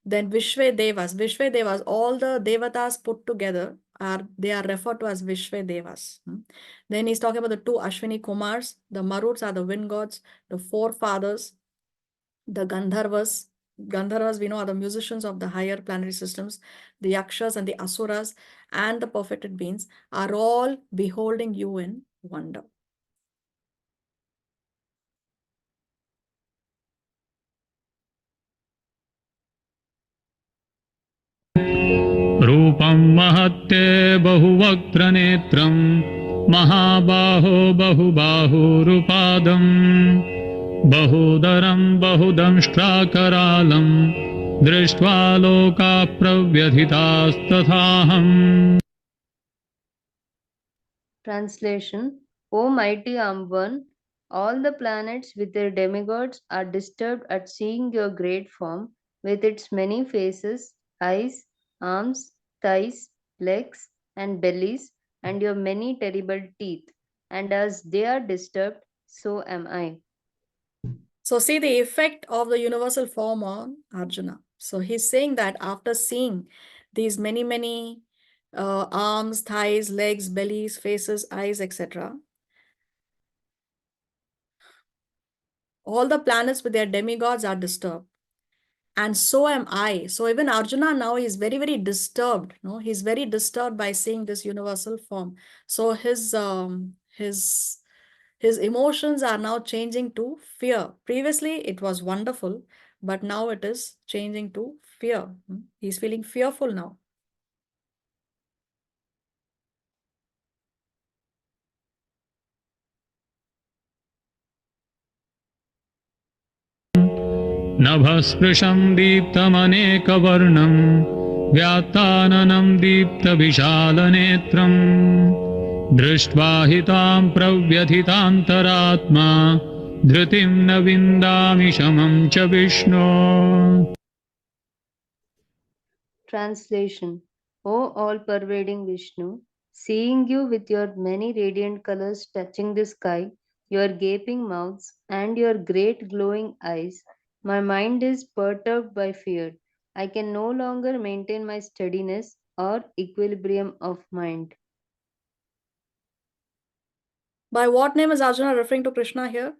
Then Vishvedevas, all the devatas put together they are referred to as Vishvedevas. Then he's talking about the two Ashwini Kumars. The Maruts are the wind gods, the forefathers, the Gandharvas. Gandharvas, we know, are the musicians of the higher planetary systems. The Yakshas and the Asuras and the perfected beings are all beholding you in wonder. रूपं महत्ते बहुवक्त्रनेत्रं महाबाहो बहुबाहुरुपादं बहुदरं बहुदंष्ट्राकरालं दृष्ट्वा लोकाः प्रव्यथितास्तथाहम्. Translation: O mighty armed one, all the planets with their demigods are disturbed at seeing your great form with its many faces, eyes, arms, thighs, legs, and bellies, and your many terrible teeth. And as they are disturbed, so am I. So see the effect of the universal form on Arjuna. So he's saying that after seeing these many arms, thighs, legs, bellies, faces, eyes, etc., all the planets with their demigods are disturbed. And so am I. So even Arjuna now is very disturbed. No, he's very disturbed by seeing this universal form. So his emotions are now changing to fear. Previously, it was wonderful, but now it is changing to fear. He's feeling fearful now. नभस्पृशं दीप्तमनेकवर्णं व्यात्ताननं दीप्तविशालनेत्रम् दृष्ट्वा हि तां प्रव्यथितान्तरात्मा धृतिं न विन्दामि शमं च विष्णो. Translation. O all-pervading Vishnu, seeing you with your many radiant colors touching the sky, your gaping mouths, and your great glowing eyes, my mind is perturbed by fear. I can no longer maintain my steadiness or equilibrium of mind. By what name is Arjuna referring to Krishna here?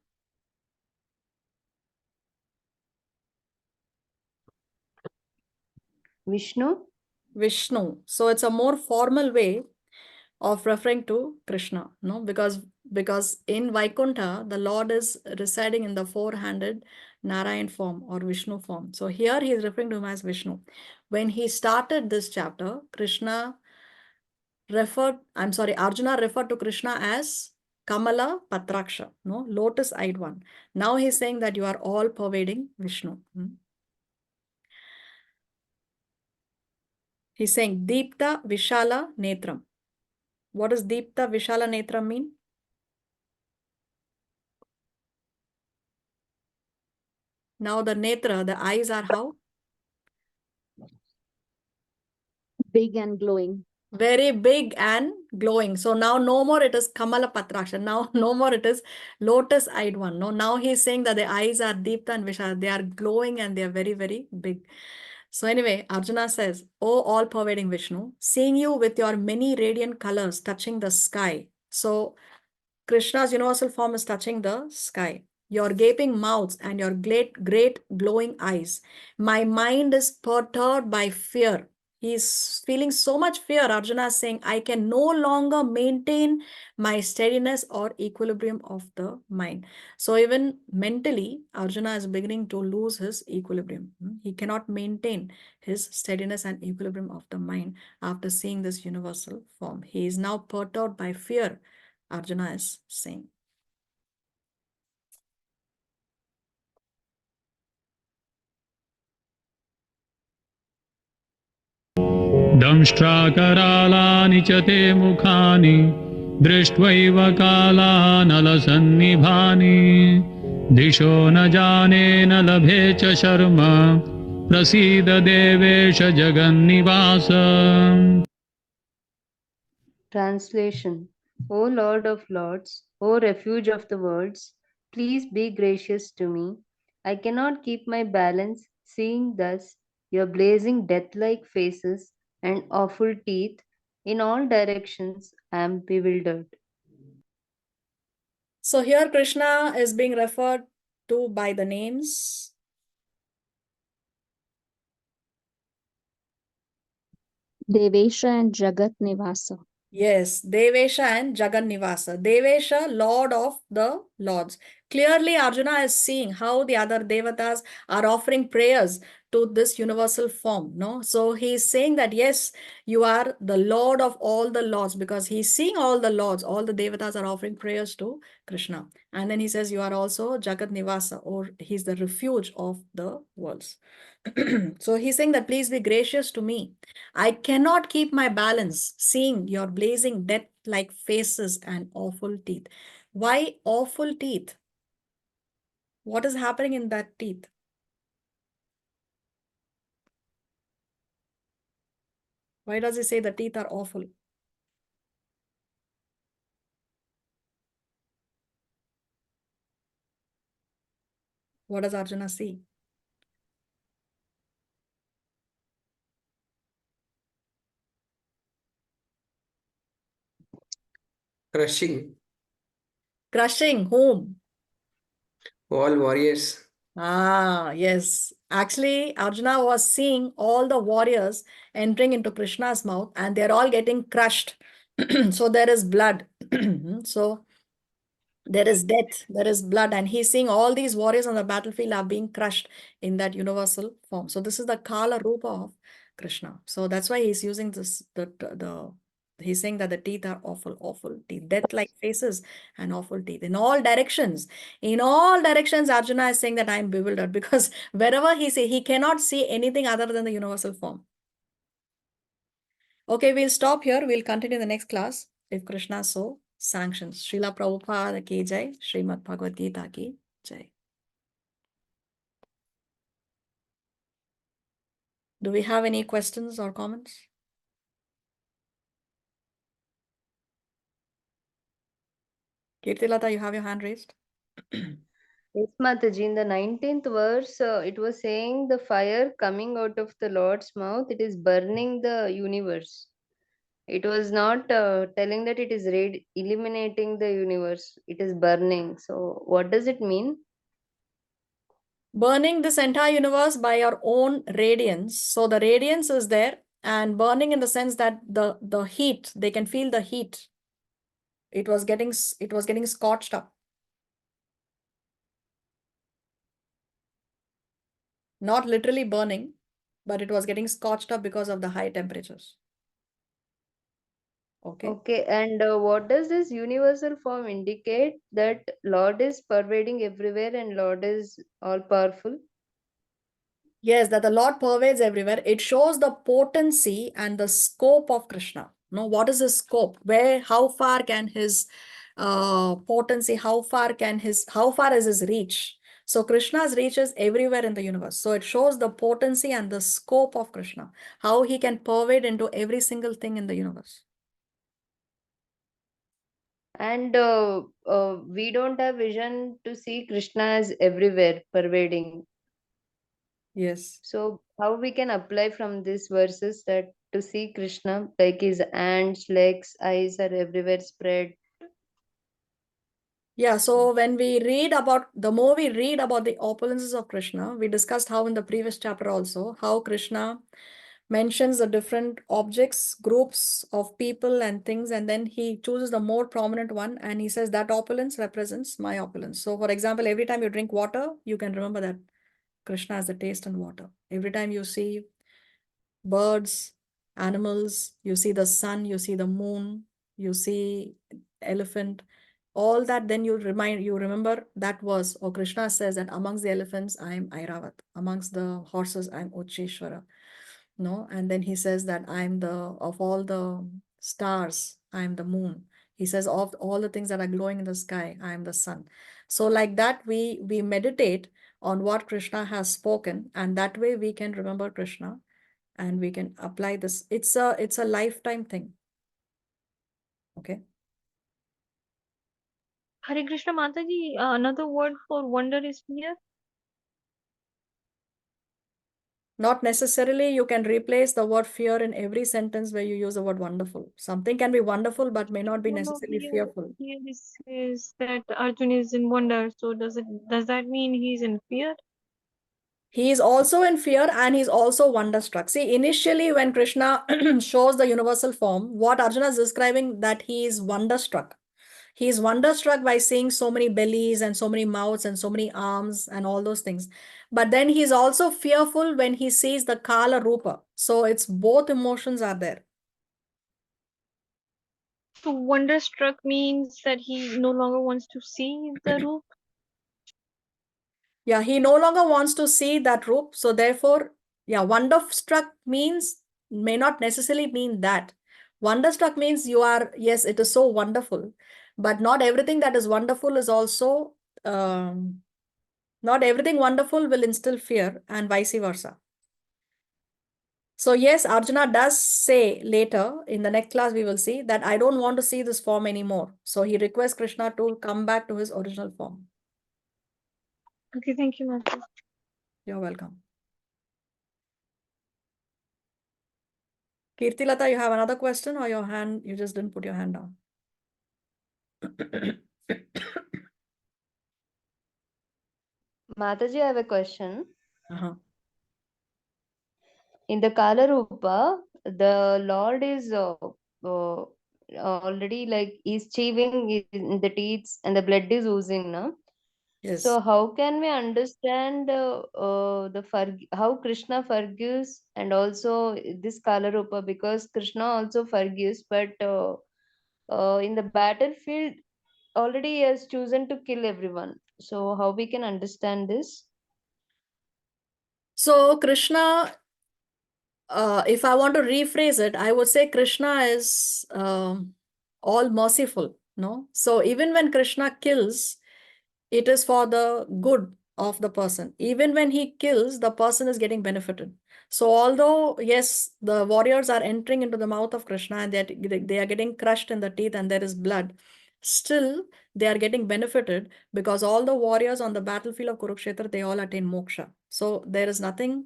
Vishnu? Vishnu. So it's a more formal way of referring to Krishna, no? Because in Vaikuntha, the Lord is residing in the four-handed Narayan form or Vishnu form. So here he is referring to him as Vishnu. When he started this chapter, Arjuna referred to Krishna as Kamala Patraksha, no, lotus-eyed one. Now he's saying that you are all pervading Vishnu. He's saying Deepta Vishala Netram. What does Deepta Vishala Netram mean? Now the netra, the eyes are how? Big and glowing. Very big and glowing. So now no more it is Kamala Patraksha. Now no more it is lotus-eyed one. No, now he's saying that the eyes are Deepta and Vishala. They are glowing and they are very, very big. So anyway, Arjuna says, O all-pervading Vishnu, seeing you with your many radiant colors touching the sky. So Krishna's universal form is touching the sky. Your gaping mouths and your great glowing eyes. My mind is perturbed by fear. He's feeling so much fear. Arjuna is saying, I can no longer maintain my steadiness or equilibrium of the mind. So even mentally, Arjuna is beginning to lose his equilibrium. He cannot maintain his steadiness and equilibrium of the mind after seeing this universal form. He is now perturbed by fear, Arjuna is saying. दंष्ट्राकरालानि च ते मुखानि दृष्ट्वैव कालानलसन्निभानि दिशो न जाने न लभे च शर्मा प्रसीद देवेश जगन्निवास. Translation. O Lord of Lords, O refuge of the worlds, please be gracious to me. I cannot keep my balance, seeing thus your blazing death-like faces and awful teeth. In all directions, I am bewildered. So here Krishna is being referred to by the names Devesha and Jagat Nivasa. Yes, Devesha and Jagannivasa. Devesha, Lord of the Lords. Clearly, Arjuna is seeing how the other devatas are offering prayers to this universal form. No, so he is saying that yes, you are the Lord of all the lords, because he's seeing all the lords, all the devatas are offering prayers to Krishna. And then he says you are also Jagat Nivasa, or he's the refuge of the worlds. So he's saying that please be gracious to me. I cannot keep my balance seeing your blazing death-like faces and awful teeth. Why awful teeth? What is happening in that teeth? Why does he say the teeth are awful? What does Arjuna see? Crushing Crushing whom? all warriors. Ah, yes. Actually, Arjuna was seeing all the warriors entering into Krishna's mouth and they're all getting crushed. So there is blood. So there is death, there is blood, and he's seeing all these warriors on the battlefield are being crushed in that universal form. So this is the Kala Rupa of Krishna. So that's why he's using this, he's saying that the teeth are awful, awful teeth, death-like faces and awful teeth in all directions. In all directions, Arjuna is saying that I'm bewildered, because wherever he cannot see anything other than the universal form. Okay, we'll stop here. We'll continue the next class if Krishna so sanctions. Srila Prabhupada ki jai, Srimad Bhagavad Gita ki jai. Do we have any questions or comments? Kirtilata, you have your hand raised. Yes, Mataji, in the 19th verse, it was saying the fire coming out of the Lord's mouth, it is burning the universe. It was not telling that it is eliminating the universe. It is burning. So, what does it mean? Burning this entire universe by your own radiance. So the radiance is there, and burning in the sense that the heat, they can feel the heat. It was getting scorched up. Not literally burning, but it was getting scorched up because of the high temperatures. Okay. Okay, and what does this universal form indicate? That Lord is pervading everywhere and Lord is all powerful? Yes, that the Lord pervades everywhere. It shows the potency and the scope of Krishna. No, what is his scope? How far can his potency, how far is his reach? So Krishna's reach is everywhere in the universe. So it shows the potency and the scope of Krishna, how he can pervade into every single thing in the universe. And we don't have vision to see Krishna as everywhere, pervading. Yes. So how we can apply from these verses that to see Krishna, like his hands, legs, eyes are everywhere spread? Yeah, so when the more we read about the opulences of Krishna, we discussed how in the previous chapter also, how Krishna mentions the different objects, groups of people and things, and then he chooses the more prominent one and he says that opulence represents my opulence. So for example, every time you drink water, you can remember that Krishna has the taste in water. Every time you see birds, animals, you see the sun, you see the moon, you see elephant, all that, then you remember that verse, or Krishna says that amongst the elephants, I am Airavat, amongst the horses, I am Ucheshwara. No, and then he says that of all the stars, I am the moon. He says of all the things that are glowing in the sky, I am the sun. So like that, we meditate on what Krishna has spoken, and that way we can remember Krishna and we can apply this. It's a lifetime thing. Okay. Hare Krishna Mataji, another word for wonder is fear. Not necessarily you can replace the word fear in every sentence where you use the word wonderful. Something can be wonderful but may not be No, necessarily here, fearful. here is that Arjun is in wonder. So does that mean he's in fear? He is also in fear and he's also wonderstruck. See, initially when Krishna shows the universal form, what Arjuna is describing that he is wonderstruck. He is wonderstruck by seeing so many bellies and so many mouths and so many arms and all those things. But then he's also fearful when he sees the Kala Rupa. So it's both emotions are there. So wonderstruck means that he no longer wants to see the roof. Yeah, he no longer wants to see that roop. So therefore, yeah, wonderstruck may not necessarily mean that. Wonderstruck means yes, it is so wonderful. But not everything that is wonderful is also, not everything wonderful will instill fear and vice versa. So yes, Arjuna does say later in the next class, we will see that I don't want to see this form anymore. So he requests Krishna to come back to his original form. Okay, thank you, Mataji. You're welcome. Kirtilata, you have another question or you just didn't put your hand down? Mataji, I have a question. Uh-huh. In the Kala Rupa, the Lord is already like he's chewing in the teeth and the blood is oozing, no? Yes. So how can we understand how Krishna forgives and also this Kala Rupa, because Krishna also forgives, but in the battlefield already he has chosen to kill everyone. So how we can understand this? So Krishna if I want to rephrase it, I would say Krishna is all merciful. No, so even when Krishna kills, it is for the good of the person. Even when he kills, the person is getting benefited. So although yes, the warriors are entering into the mouth of Krishna and they are getting crushed in the teeth and there is blood, still they are getting benefited because all the warriors on the battlefield of Kurukshetra, they all attain moksha. So there is nothing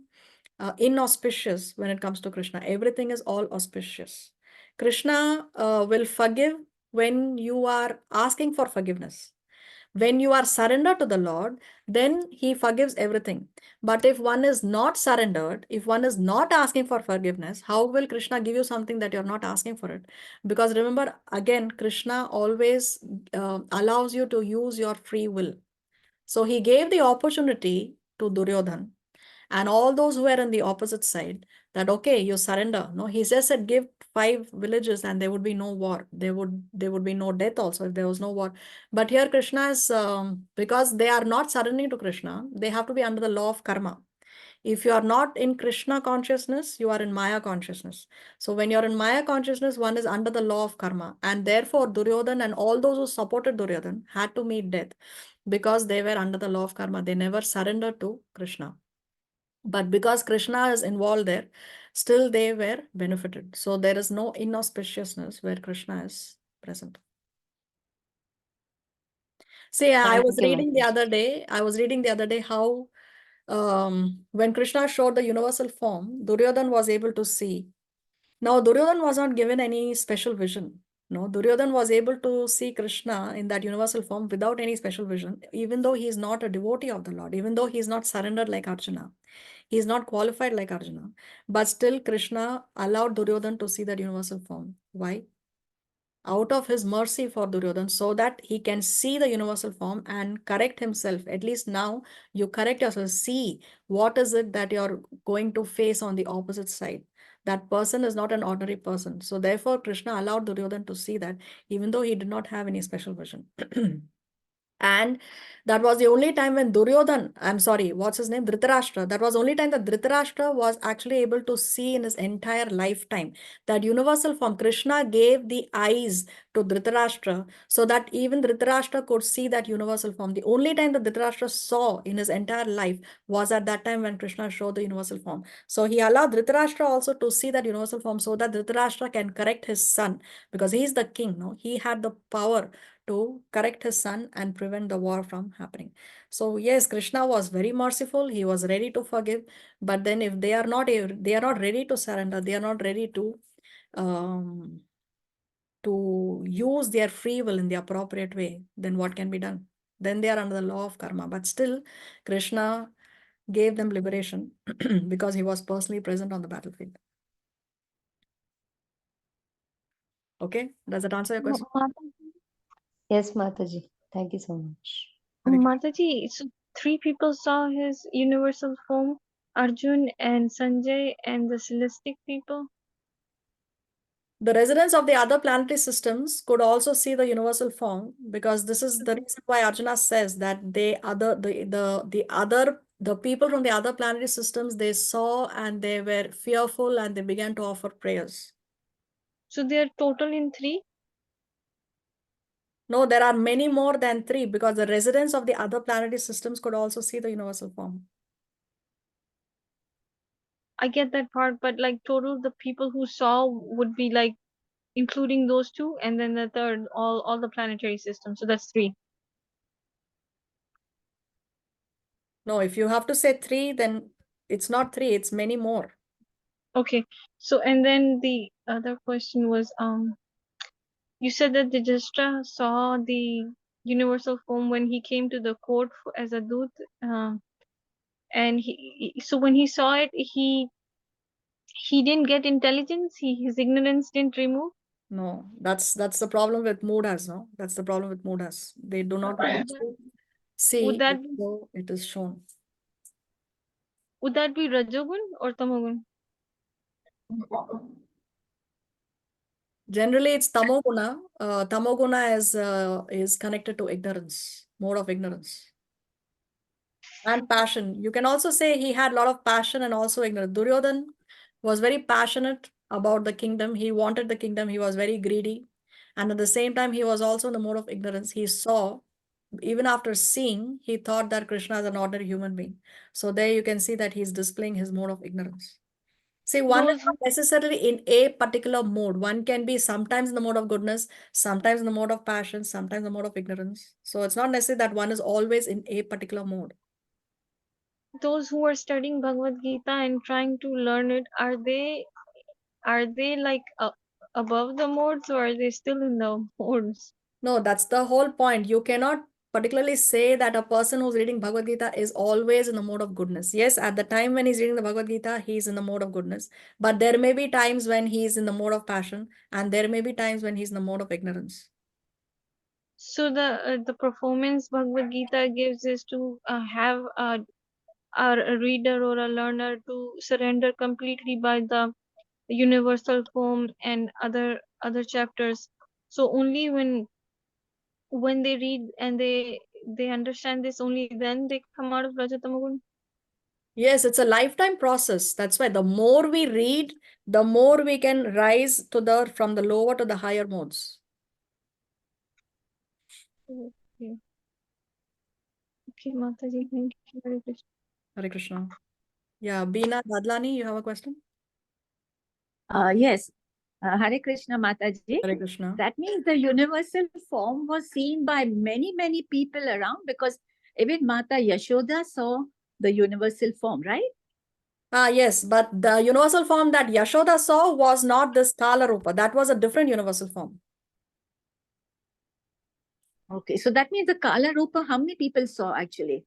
inauspicious when it comes to Krishna. Everything is all auspicious. Krishna will forgive when you are asking for forgiveness. When you are surrendered to the Lord, then He forgives everything. But if one is not surrendered, if one is not asking for forgiveness, how will Krishna give you something that you're not asking for it? Because remember, again, Krishna always allows you to use your free will. So He gave the opportunity to Duryodhan and all those who were on the opposite side that okay, you surrender. No, he just said give 5 villages and there would be no war, there would be no death also if there was no war. But here Krishna is because they are not surrendering to Krishna, they have to be under the law of karma. If you are not in Krishna consciousness, you are in Maya consciousness. So when you're in Maya consciousness, one is under the law of karma, and therefore Duryodhan and all those who supported Duryodhan had to meet death because they were under the law of karma. They never surrendered to Krishna. But because Krishna is involved there, still they were benefited. So there is no inauspiciousness where Krishna is present. See, I was Thank you, reading the Mataji. other day, how when Krishna showed the universal form, Duryodhan was able to see. Now, Duryodhan was not given any special vision. No, Duryodhan was able to see Krishna in that universal form without any special vision, even though he is not a devotee of the Lord, even though he is not surrendered like Arjuna. He is not qualified like Arjuna. But still, Krishna allowed Duryodhan to see that universal form. Why? Out of his mercy for Duryodhan, so that he can see the universal form and correct himself. At least now you correct yourself. See what is it that you're going to face on the opposite side. That person is not an ordinary person. So therefore, Krishna allowed Duryodhan to see that, even though he did not have any special vision. And that was the only time when Duryodhan, I'm sorry, what's his name? Dhritarashtra. That was the only time that Dhritarashtra was actually able to see in his entire lifetime. That universal form, Krishna gave the eyes to Dhritarashtra so that even Dhritarashtra could see that universal form. The only time that Dhritarashtra saw in his entire life was at that time when Krishna showed the universal form. So he allowed Dhritarashtra also to see that universal form so that Dhritarashtra can correct his son, because he is the king. No, he had the power to correct his son and prevent the war from happening. So yes, Krishna was very merciful. He was ready to forgive. But then if they are not ready to surrender, they are not ready um, to use their free will in the appropriate way, then what can be done? Then they are under the law of karma. But still, Krishna gave them liberation because he was personally present on the battlefield. Okay, does that answer your question? Yes, Mataji. Thank you so much. Mataji, so 3 people saw his universal form, Arjun and Sanjay and the Celestic people. The residents of the other planetary systems could also see the universal form, because this is the reason why Arjuna says that the people from the other planetary systems, they saw and they were fearful and they began to offer prayers. So they are total in 3. No, there are many more than 3, because the residents of the other planetary systems could also see the universal form. I get that part, but like total, the people who saw would be like including those 2, and then the third, all the planetary systems. So that's 3. No, if you have to say 3, then it's not 3, it's many more. Okay. So and then the other question was you said that Dijastra saw the universal form when he came to the court as a dut, and so when he saw it, he didn't get intelligence. His ignorance didn't remove. No, that's the problem with Moodas, no? That's the problem with Moodas. They do not want to Would see that it, so it is shown. would that be Rajogun or Tamogun? Generally, it's tamoguna. Tamoguna is connected to ignorance, mode of ignorance, and passion. You can also say he had a lot of passion and also ignorance. Duryodhan was very passionate about the kingdom. He wanted the kingdom. He was very greedy. And at the same time, he was also in the mode of ignorance. He saw, even after seeing, he thought that Krishna is an ordinary human being. So there you can see that he's displaying his mode of ignorance. See, one is Those not necessarily in a particular mode. One can be sometimes in the mode of goodness, sometimes in the mode of passion, sometimes in the mode of ignorance. So it's not necessary that one is always in a particular mode. those who are studying Bhagavad Gita and trying to learn it, are they like above the modes, or are they still in the modes? No, that's the whole point. You cannot particularly say that a person who's reading Bhagavad Gita is always in the mode of goodness. Yes, at the time when he's reading the Bhagavad Gita, he's in the mode of goodness. But there may be times when he's in the mode of passion, and there may be times when he's in the mode of ignorance. So the performance Bhagavad Gita gives is to have a reader or a learner to surrender completely by the universal form and other chapters. So only when they read and they understand this, only then they come out of Rajatamagun. Yes, it's a lifetime process. That's why the more we read, the more we can rise to the from the lower to the higher modes. Okay. Okay, Mataji, thank you very much. Hare Krishna. Yeah, Beena Dadlani, you have a question? Yes. Hare Krishna Mataji. Hare Krishna. That means the universal form was seen by many, many people around, because even Mata Yashoda saw the universal form, right? Yes, but the universal form that Yashoda saw was not this Kala Rupa. That was a different universal form. Okay, so that means the Kala Rupa, how many people saw actually?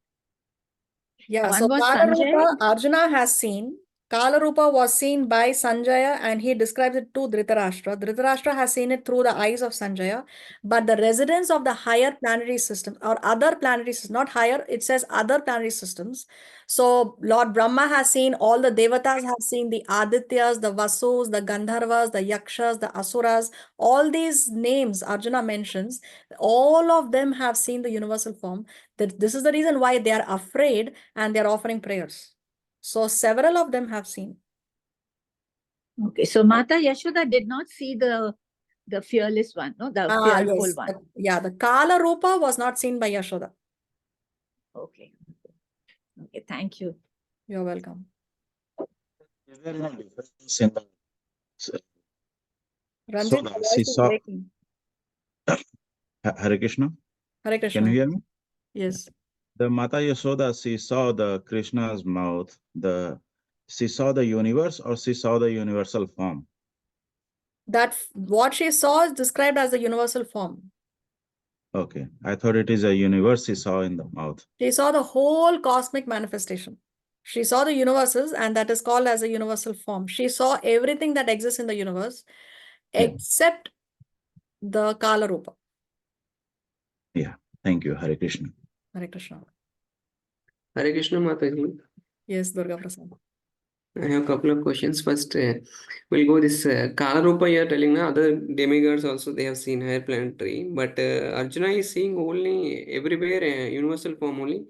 Yeah, One so was Kala Sanjay. Rupa, Arjuna has seen. Kala Rupa was seen by Sanjaya and he describes it to Dhritarashtra. Dhritarashtra has seen it through the eyes of Sanjaya. But the residents of the higher planetary system or other planetary systems, not higher, it says other planetary systems. So Lord Brahma has seen, all the Devatas have seen, the Adityas, the Vasus, the Gandharvas, the Yakshas, the Asuras, all these names Arjuna mentions, all of them have seen the universal form. That this is the reason why they are afraid and they are offering prayers. So several of them have seen. Okay, so Mata Yashoda did not see the fearless one, no, the fearful Yes. one. Yeah, the Kala Rupa was not seen by Yashoda. Okay. Okay, thank you. You're welcome. Is there no difference in the Ranjit, so your the voice she is saw breaking. Hare Krishna? Hare Can Krishna. you hear me? Yes. The Mata Yashoda, she saw the Krishna's mouth. She saw the universe, or she saw the universal form? That what she saw is described as the universal form. Okay, I thought it is a universe she saw in the mouth. She saw the whole cosmic manifestation. She saw the universes, and that is called as a universal form. She saw everything that exists in the universe Yeah. except the Kala Rupa. Yeah, thank you, Hare Krishna. Hare Krishna. Hare Krishna Mataji. Yes, Durga Prasad. I have a couple of questions. First, we'll go this Kala Rupa you are telling now, other demigods also they have seen higher planetary, but Arjuna is seeing only everywhere universal form only.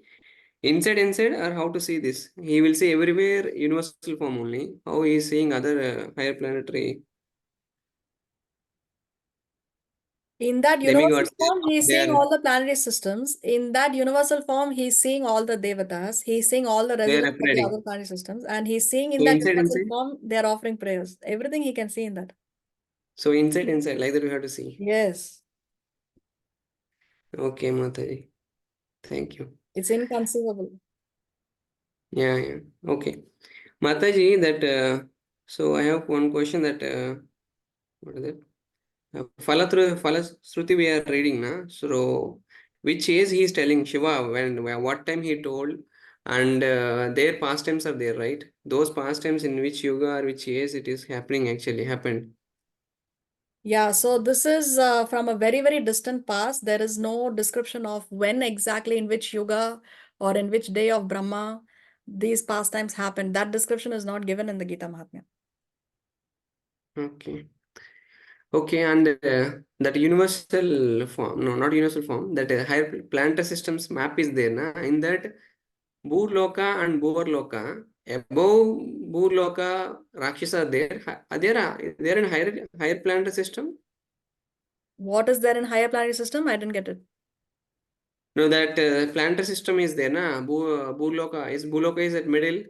Inside, or how to see this? He will see everywhere universal form only. How he is seeing other higher planetary In that universal demigods? form, he's They seeing are all the planetary systems. In that universal form, he's seeing all the devatas. He's seeing all the they are residents of the operating. other planetary systems. And he's seeing in So that inside, universal form, they're offering prayers. Everything he can see in that. So inside, like that we have to see. Yes. Okay, Mataji. Thank you. It's inconceivable. Yeah. Okay. Mataji, that so I have one question that what is it? Falasruti we are reading now. So which age he is telling Shiva when what time he told, and their pastimes are there, right? Those pastimes in which yuga or which age it is happening actually happened. Yeah, so this is from a very, very distant past. There is no description of when exactly, in which yuga or in which day of Brahma these pastimes happened. That description is not given in the Gita Mahatmya. Okay. Okay, and that universal form, no, not universal form, that higher planetary systems map is there, na? In that Bhurloka and Bhuvarloka, above Bhurloka, Rakshasa are there. They're in higher planetary system. What is there in higher planetary system? I didn't get it. No, that planetary system is there, na? Bhurloka is at middle.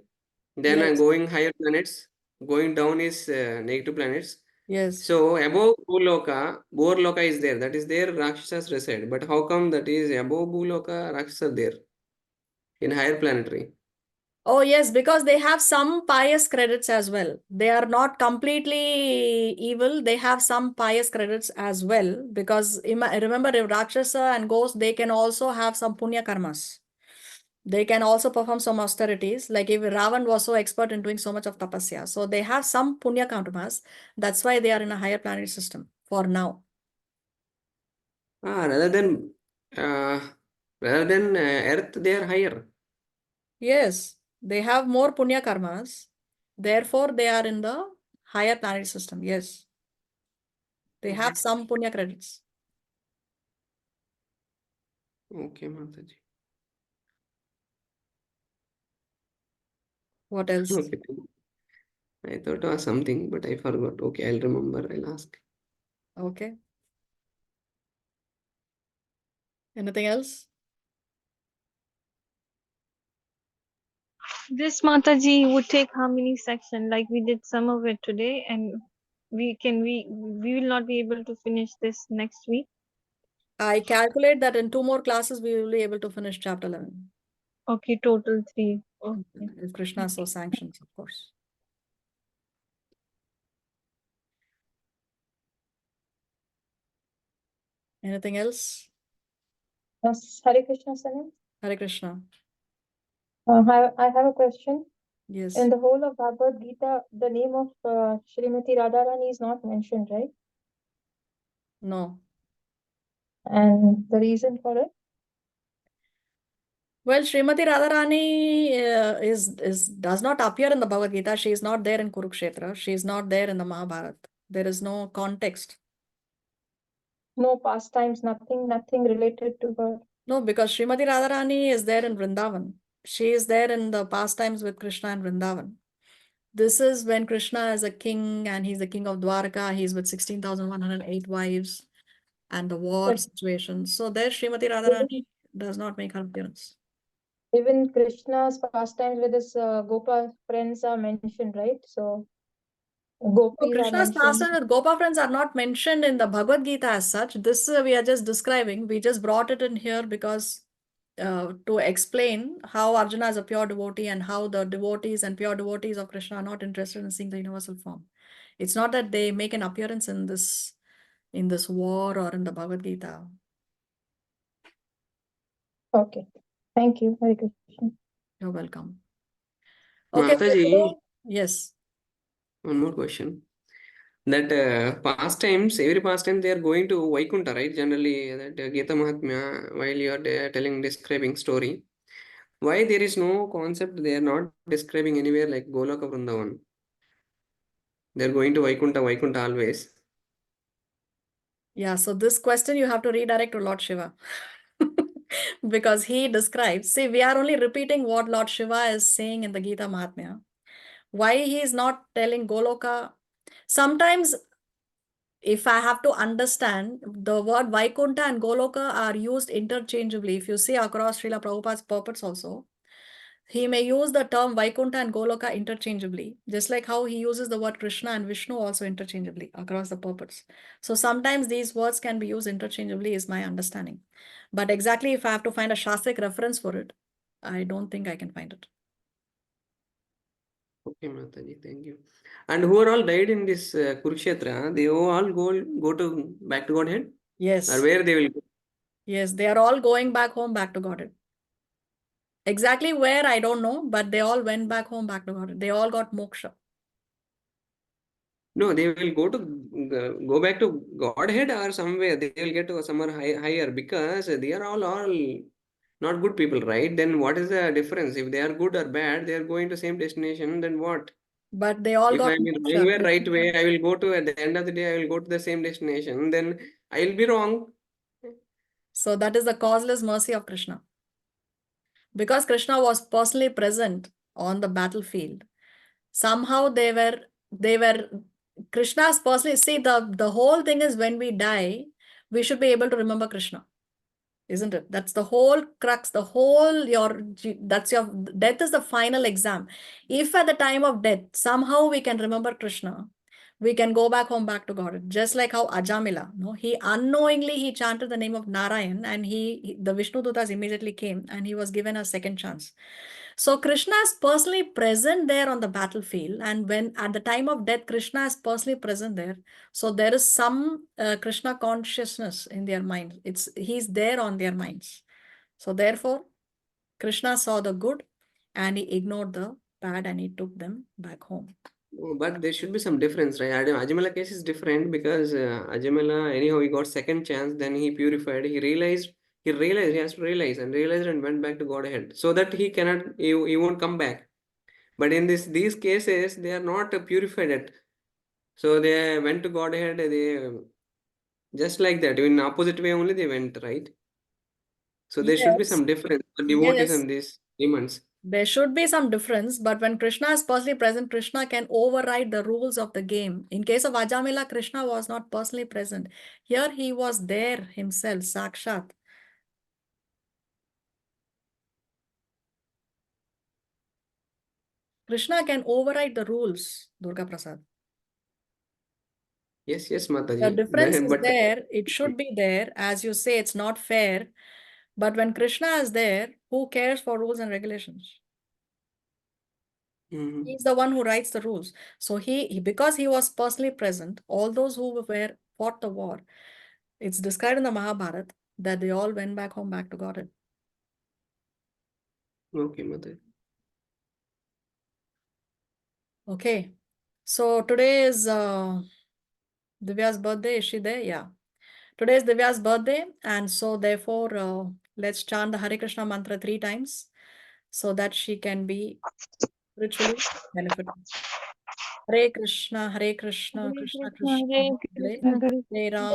Then Yes. going higher planets, going down is negative planets. Yes. So above Bhurloka is there. That is there Rakshasas reside. But how come that is above Bhurloka, Rakshasa there in higher planetary? Oh, yes, because they have some pious credits as well. They are not completely evil. They have some pious credits as well. Because remember, if Rakshasa and Ghost, they can also have some punya karmas. They can also perform some austerities. Like if Ravan was so expert in doing so much of tapasya. So they have some punya karmas. That's why they are in a higher planetary system for now. Rather than Earth, they are higher. Yes, they have more punya karmas. Therefore, they are in the higher planetary system. Yes. They have some punya credits. Okay, Mataji. What else? Okay. I thought it was something, but I forgot. Okay, I'll remember. I'll ask. Okay. Anything else? This Mataji would take how many sections? Like we did some of it today, and we will not be able to finish this next week. I calculate that in 2 more classes, we will be able to finish chapter 11. Okay, total 3. Okay. If Krishna so sanctions, of course. Anything else? Yes, Hare Krishna, Salim. Hare Krishna. I have a question. Yes. In the whole of Bhagavad Gita, the name of Srimati Radharani is not mentioned, right? No. And the reason for it? Well, Srimati Radharani does not appear in the Bhagavad Gita. She is not there in Kurukshetra. She is not there in the Mahabharata. There is no context. No pastimes, nothing related to her. No, because Srimati Radharani is there in Vrindavan. She is there in the pastimes with Krishna and Vrindavan. This is when Krishna is a king and he's the king of Dwarka. He's with 16,108 wives and the war But situation. So there Srimati Radharani does not make her appearance. even Krishna's pastimes with his Gopa friends are mentioned, right? So So gopis are Krishna's mentioned. pastimes with Gopa friends are not mentioned in the Bhagavad Gita as such. This we are just describing. We just brought it in here because to explain how Arjuna is a pure devotee and how the devotees and pure devotees of Krishna are not interested in seeing the universal form. It's not that they make an appearance in this war or in the Bhagavad Gita. Okay. Thank you. Hare Krishna. You're welcome. Okay. Mataji, Yes. one more question. That pastimes, every pastime they are going to Vaikuntha, right? Generally, that Gita Mahatmya, while you are describing story, why there is no concept? They are not describing anywhere like Goloka Vrindavan. They are going to Vaikuntha always. Yeah, so this question you have to redirect to Lord Shiva. Because he describes, see, we are only repeating what Lord Shiva is saying in the Gita Mahatmya. Why he is not telling Goloka? Sometimes, if I have to understand, the word Vaikuntha and Goloka are used interchangeably. If you see across Srila Prabhupada's purports also, he may use the term Vaikuntha and Goloka interchangeably, just like how he uses the word Krishna and Vishnu also interchangeably across the purports. So sometimes these words can be used interchangeably, is my understanding. But exactly if I have to find a Shastric reference for it, I don't think I can find it. Okay, Mataji, thank you. And who are all died in this Kurukshetra, they all go to back to Godhead? Yes. Or where they will go? Yes, they are all going back home, back to Godhead. Exactly where, I don't know, but they all went back home, back to Godhead. They all got moksha. No, they will go back to Godhead or somewhere. They will get to somewhere higher because they are all not good people, right? Then what is the difference? If they are good or bad, they are going to same destination. Then what? But they all If I got am in moksha. wrong way, right way, I will go to at the end of the day. I will go to the same destination. Then I will be wrong. So that is the causeless mercy of Krishna. Because Krishna was personally present on the battlefield, somehow they were Krishna's personally. See, the whole thing is when we die, we should be able to remember Krishna, isn't it? That's the whole crux, the whole that's your death is the final exam. If at the time of death somehow we can remember Krishna, we can go back home, back to God. Just like how Ajamila, no, he unknowingly he chanted the name of Narayan, and the Vishnu Dutas immediately came, and he was given a second chance. So Krishna is personally present there on the battlefield, and when at the time of death, Krishna is personally present there. So there is some Krishna consciousness in their mind. He's there on their minds. So therefore, Krishna saw the good, and he ignored the bad, and he took them back home. But there should be some difference, right? Ajamala case is different because Ajamala, anyhow, he got second chance, then he purified, he has to realize and went back to Godhead so that he won't come back. But in these cases, they are not purified yet. So they went to Godhead, they just like that, in opposite way only they went, right? So there should be Yes. some difference, the devotees Yes. and these demons. There should be some difference, but when Krishna is personally present, Krishna can override the rules of the game. In case of Ajamila, Krishna was not personally present. Here he was there himself, Sakshat. Krishna can override the rules, Durga Prasad. Yes, The Mataji. difference is But there. It should be there. As you say, it's not fair. But when Krishna is there, who cares for rules and regulations? Mhm. He's the one who writes the rules. So because he was personally present, all those who fought the war, it's described in the Mahabharata that they all went back home, back to Godhead. Okay, Mataji. Okay. So today is Divya's birthday. Is she there? Yeah. Today is Divya's birthday. And so therefore, let's chant the Hare Krishna mantra 3 times so that she can be spiritually benefited. Hare Krishna, Krishna Hare Krishna, Hare Hare Krishna, Hare Hare Ram,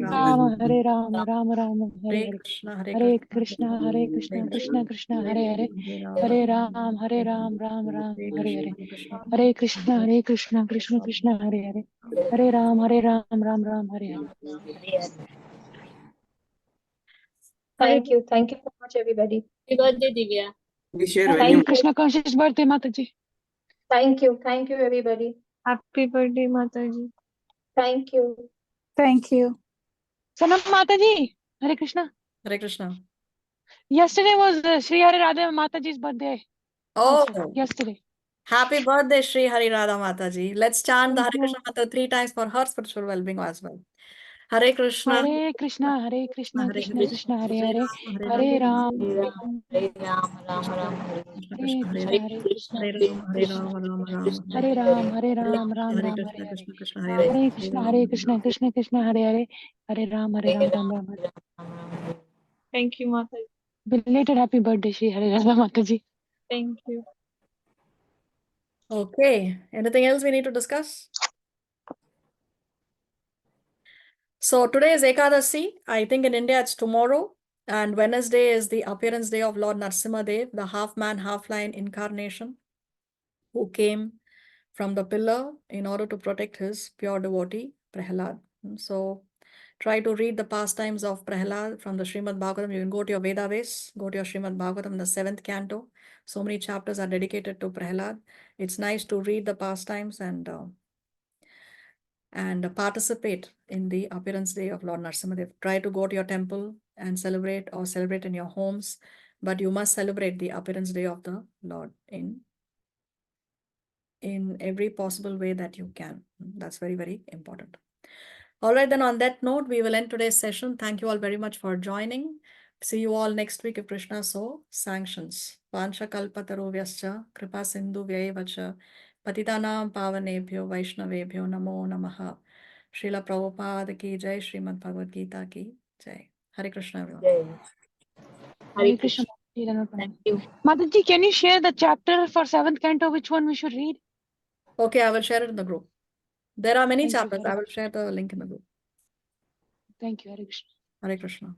Rama, Hare Rama, Rama Rama, Hare Hare Hare. Krishna, Hare Krishna, Krishna, Hare Krishna, Krishna Krishna, Hare Hare. Hare Ram, Hare Ram, Ram Ram, Hare Hare. Hare Krishna, Krishna Krishna, Hare Hare. Hare Ram, Ram Ram, Hare Hare. Thank you so much, everybody. Happy birthday, Divya. We share Thank when you. you Krishna conscious birthday, Mataji. Thank you, everybody. Happy birthday, Mataji. Thank you. Thank you. Sanam Mataji, Hare Krishna. Hare Krishna. Yesterday was Sri Hare Radha Mataji's birthday. Oh, Also, yesterday. happy birthday, Sri Hari Radha Mataji. Let's chant the Thank Hare you. Krishna mantra 3 times for her spiritual well-being as well. Hare Krishna, Hare Krishna, Hare Krishna, Hare Krishna Krishna, Hare Hare. Hare Hare Ram, Hare Ram, Ram Ram, Hare Hare Hare Krishna, Hare Krishna, Hare Krishna Hare Krishna. Rama, Rama Rama, Hare Ram, Hare Ram, Ram Hare Ram, Krishna, Hare Hare. Krishna Hare Hare, Hare Krishna, Hare Krishna, Krishna Krishna, Hare Hare. Hare Ram, Ram Ram, Hare. Thank you, Mataji. Belated happy birthday, Shri Hare Radha Mataji. Thank you. Okay, anything else we need to discuss? So today is Ekadasi. I think in India it's tomorrow. And Wednesday is the appearance day of Lord Narsimhadev, the half man, half lion incarnation, who came from the pillar in order to protect his pure devotee, Prahlad. So try to read the pastimes of Prahlad from the Srimad Bhagavatam. You can go to your Vedabase, go to your Srimad Bhagavatam, the 7th canto. So many chapters are dedicated to Prahlad. It's nice to read the pastimes and participate in the appearance day of Lord Narsimhadev. Try to go to your temple and celebrate, or celebrate in your homes, but you must celebrate the appearance day of the Lord in every possible way that you can. That's very, very important. All right, then on that note, we will end today's session. Thank you all very much for joining. See you all next week if Krishna so sanctions. Vansha kalpatarovyascha kripa sindhu vyayevacha patitanam pavanebhyo vaishnavebhyo namo namaha. Srila Prabhupada ki jai, Srimad Bhagavad Gita ki jai. Hare Krishna everyone. Hare Krishna. Thank you. Mataji, can you share the chapter for 7th canto? Which one we should read? Okay, I will share it in the group. There are many Thank you, chapters. Hare. I will share the link in the group. Thank you, Hare Krishna. Hare Krishna.